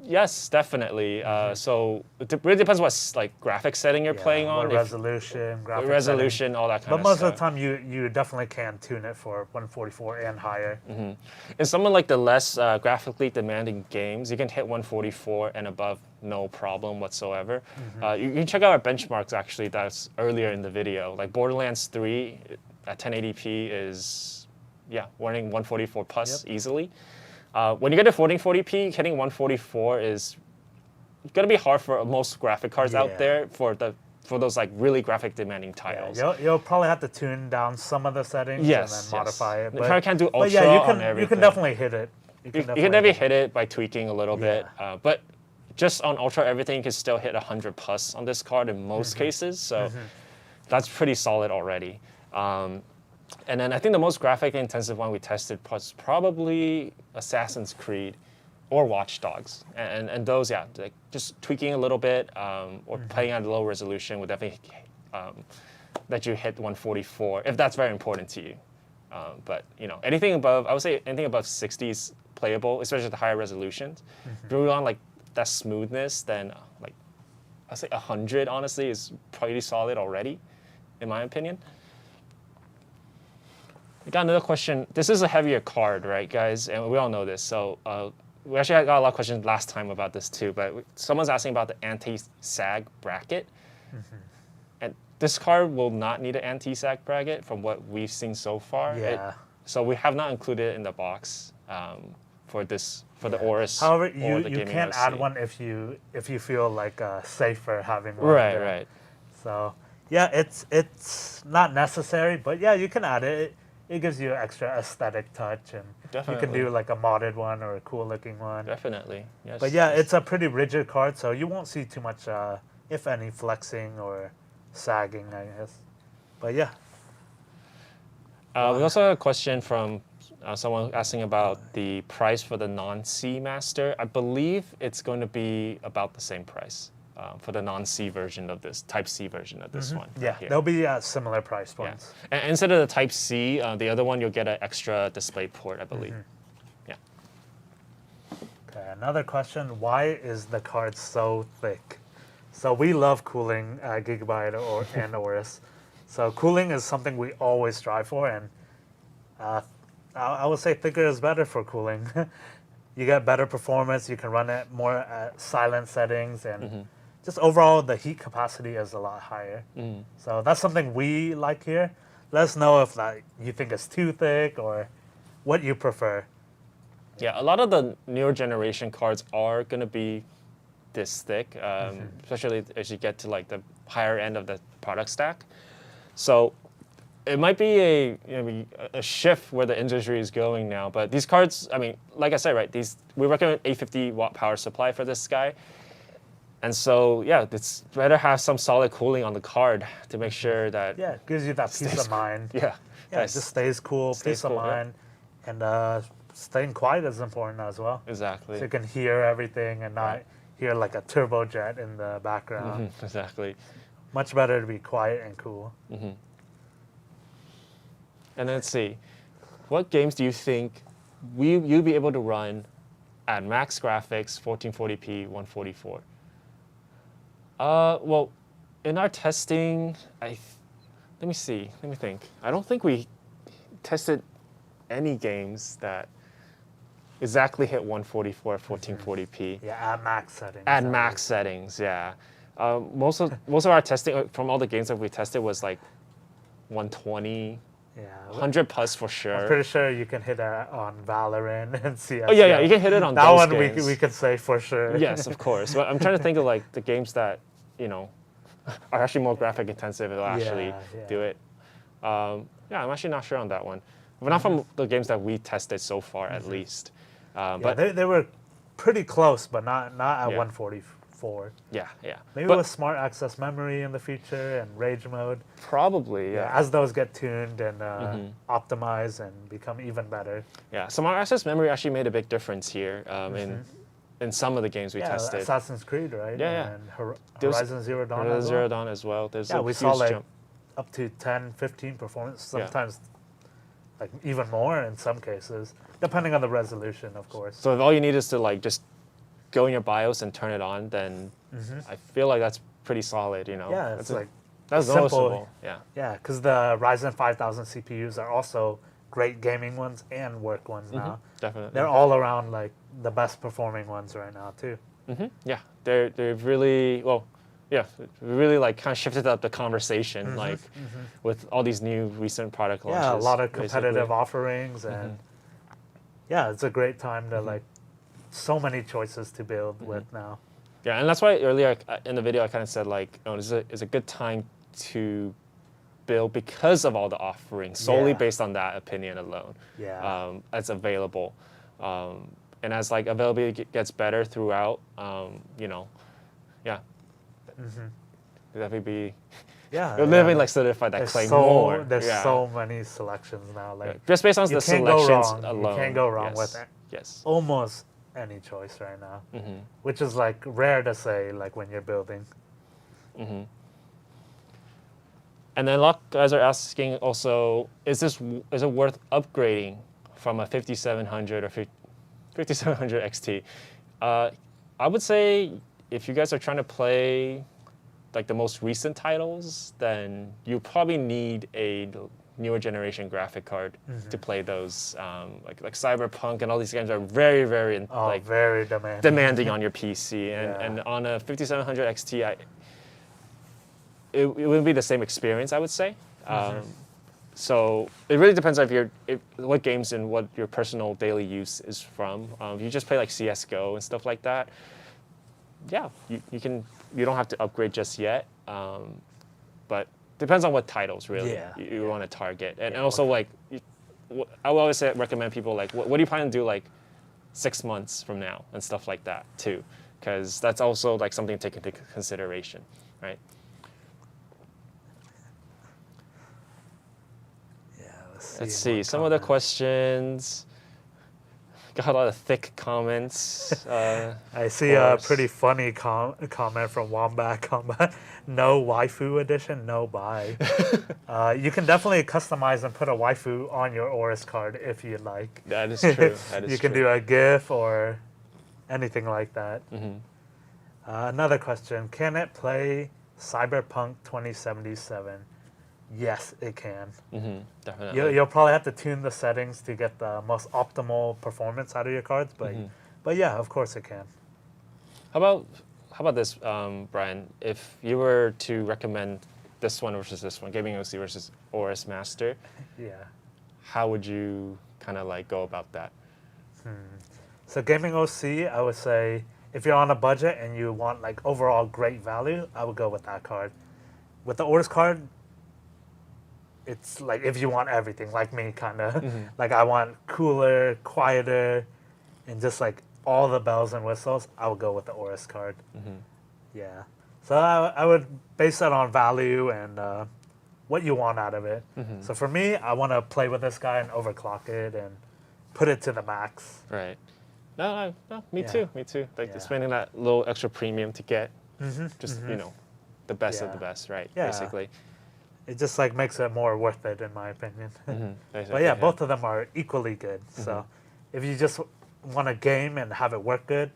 Speaker 5: Yes, definitely. So it really depends what like graphics setting you're playing on.
Speaker 6: What resolution, graphics
Speaker 5: resolution,
Speaker 6: setting.
Speaker 5: all that kind
Speaker 6: of stuff. But most of the time, you definitely can tune it for 144 and higher.
Speaker 5: In some of like the less graphically demanding games, you can hit 144 and above, no problem whatsoever. You can check out our benchmarks actually. That's earlier in the video. Like Borderlands 3 at 1080p is running 144 plus easily. When you get to 1440p, hitting 144 is going to be hard for most graphic cards out there for those like really graphic demanding titles.
Speaker 6: You'll probably have to tune down some of the settings and then modify it.
Speaker 5: You probably can't do ultra on everything.
Speaker 6: You can definitely hit it.
Speaker 5: You can definitely hit it by tweaking a little bit, but just on ultra everything, you can still hit 100 plus on this card in most cases. So that's pretty solid already. And then I think the most graphic intensive one we tested was probably Assassin's Creed or Watch Dogs. And those, like just tweaking a little bit or playing at a low resolution would definitely let you hit 144 if that's very important to you. But anything above, I would say anything above 60 is playable, especially at the higher resolutions. If you want like that smoothness, then like I'd say 100 honestly is pretty solid already, in my opinion. We got another question. This is a heavier card, right, guys? And we all know this. So we actually got a lot of questions last time about this too. But someone's asking about the anti-sag bracket. And this card will not need an anti-sag bracket from what we've seen so far. So we have not included it in the box for the AORUS.
Speaker 6: However,
Speaker 5: or the
Speaker 6: you can
Speaker 5: OC.
Speaker 6: add one if you feel like safer having one.
Speaker 5: Right.
Speaker 6: So yeah, it's not necessary, but yeah, you can add it. It gives you an extra aesthetic touch, and you can do like a modded one or a cool looking one.
Speaker 5: Definitely, yes.
Speaker 6: But yeah, it's a pretty rigid card, so you won't see too much, if any, flexing or sagging, I guess. But yeah.
Speaker 5: We also have a question from someone asking about the price for the non-C Master. I believe it's going to be about the same price for the non-C version of this, Type-C version of this one.
Speaker 6: Yeah,
Speaker 5: right,
Speaker 6: they'll be similar price points.
Speaker 5: And instead of the Type-C, the other one, you'll get an extra display port, I believe. Yeah.
Speaker 6: Okay, another question, why is the card so thick? So we love cooling GIGABYTE and AORUS. So cooling is something we always strive for, and I would say thicker is better for cooling. You get better performance, you can run it more at silent settings, and just overall the heat capacity is a lot higher. So that's something we like here. Let us know if you think it's too thick or what you prefer.
Speaker 5: Yeah, a lot of the newer generation cards are going to be this thick, especially as you get to like the higher end of the product stack. So it might be a shift where the industry is going now. But these cards, I mean, like I said, right? We recommend 850 watt power supply for this guy. And so, yeah, it's better have some solid cooling on the card to make sure that
Speaker 6: it gives you that peace of mind.
Speaker 5: Yeah,
Speaker 6: it just stays cool, peace of mind, and staying quiet is important as well.
Speaker 5: Exactly.
Speaker 6: So you can hear everything and not hear like a turbojet in the background.
Speaker 5: Exactly.
Speaker 6: Much better to be quiet and cool.
Speaker 5: And let's see. what games do you think you'll be able to run at max graphics, 1440p, 144? Well, in our testing, let me see, let me think. I don't think we tested any games that exactly hit 144 at 1440p.
Speaker 6: Yeah, at max settings.
Speaker 5: At max settings, yeah. Most of our testing from all the games that we tested was like 120,
Speaker 6: Yeah.
Speaker 5: 100 plus for sure.
Speaker 6: I'm pretty sure you can hit it on Valorant and CSGO.
Speaker 5: Oh yeah, you can hit it on
Speaker 6: that
Speaker 5: those
Speaker 6: one.
Speaker 5: games.
Speaker 6: We could say for sure.
Speaker 5: Yes, of course. But I'm trying to think of like the games that are actually more graphic intensive and will actually do it. Yeah, I'm actually not sure on that one. But not from the games that we tested so far, at least. But
Speaker 6: they were pretty close, but not at 144.
Speaker 5: yeah.
Speaker 6: Maybe
Speaker 5: But
Speaker 6: with smart access memory in the future and rage mode.
Speaker 5: probably, yeah.
Speaker 6: As those get tuned and optimized and become even better.
Speaker 5: Yeah, smart access memory actually made a big difference here in some of the games we tested.
Speaker 6: Assassin's Creed, right?
Speaker 5: Yeah.
Speaker 6: And Horizon Zero Dawn.
Speaker 5: Horizon Zero Dawn as well. There's a
Speaker 6: we
Speaker 5: huge
Speaker 6: saw like
Speaker 5: jump.
Speaker 6: up to 10, 15 performance, sometimes like even more in some cases, depending on the resolution, of course.
Speaker 5: So if all you need is to like just go in your BIOS and turn it on, then I feel like that's pretty solid,
Speaker 6: Yeah, it's like
Speaker 5: that's
Speaker 6: simple.
Speaker 5: noticeable. Yeah.
Speaker 6: Yeah, because the Ryzen 5000 CPUs are also great gaming ones and work ones now.
Speaker 5: Definitely.
Speaker 6: They're all around like the best performing ones right now too.
Speaker 5: Yeah, they've really really like kind of shifted up the conversation, like with all these new recent product launches.
Speaker 6: Yeah, a lot of competitive
Speaker 5: basically.
Speaker 6: offerings and yeah, it's a great time to like so many choices to build with now.
Speaker 5: Yeah, and that's why earlier in the video I kind of said like, this is a good time to build because of all the offerings, solely based on that opinion alone.
Speaker 6: Yeah.
Speaker 5: That's available. And as like availability gets better throughout, definitely be
Speaker 6: Yeah.
Speaker 5: living like solidify that claim more.
Speaker 6: There's so many selections now. Like
Speaker 5: just based on the
Speaker 6: can't go
Speaker 5: selections
Speaker 6: wrong.
Speaker 5: alone.
Speaker 6: You can't go wrong
Speaker 5: yes.
Speaker 6: with it.
Speaker 5: Yes.
Speaker 6: Almost any choice right now, which is like rare to say like when you're building.
Speaker 5: And then a lot of guys are asking also, is it worth upgrading from a 5700 or 5700 XT? I would say if you guys are trying to play like the most recent titles, then you probably need a newer generation graphic card to play those. Like Cyberpunk and all these games are very, very
Speaker 6: very
Speaker 5: demanding on your PC. And on a 5700 XT, it wouldn't be the same experience, I would say. So it really depends on what games and what your personal daily use is from. If you just play like CSGO and stuff like that, yeah, you don't have to upgrade just yet. But depends on what titles really you want to target. And also like, I will always recommend people like, what do you plan to do like 6 months from now and stuff like that too, because that's also like something to take into consideration, right? Let's see some of the questions. Got a lot of thick comments.
Speaker 6: I see a pretty funny comment from Wombat Combat. No waifu edition, no buy. You can definitely customize and put a waifu on your AORUS card if you'd like.
Speaker 5: That is true.
Speaker 6: You can do a GIF or anything like that. Another question, can it play Cyberpunk 2077? Yes, it can.
Speaker 5: Definitely.
Speaker 6: You'll probably have to tune the settings to get the most optimal performance out of your cards, but yeah, of course it can.
Speaker 5: How about this, Brian? If you were to recommend this one versus this one, Gaming OC versus AORUS Master, how would you kind of like go about that?
Speaker 6: So Gaming OC, I would say if you're on a budget and you want like overall great value, I would go with that card. With the AORUS card, it's like if you want everything, like me, kind of. Like I want cooler, quieter, and just like all the bells and whistles, I would go with the AORUS card. Yeah. So I would base that on value and what you want out of it. So for me, I want to play with this guy and overclock it and put it to the max.
Speaker 5: Right. No, me too. Like spending that little extra premium to get just, the best of the best, right? Basically.
Speaker 6: it just like makes it more worth it in my opinion.
Speaker 5: Basically,
Speaker 6: But yeah, both of them are equally good. So if you just want a game and have it work good,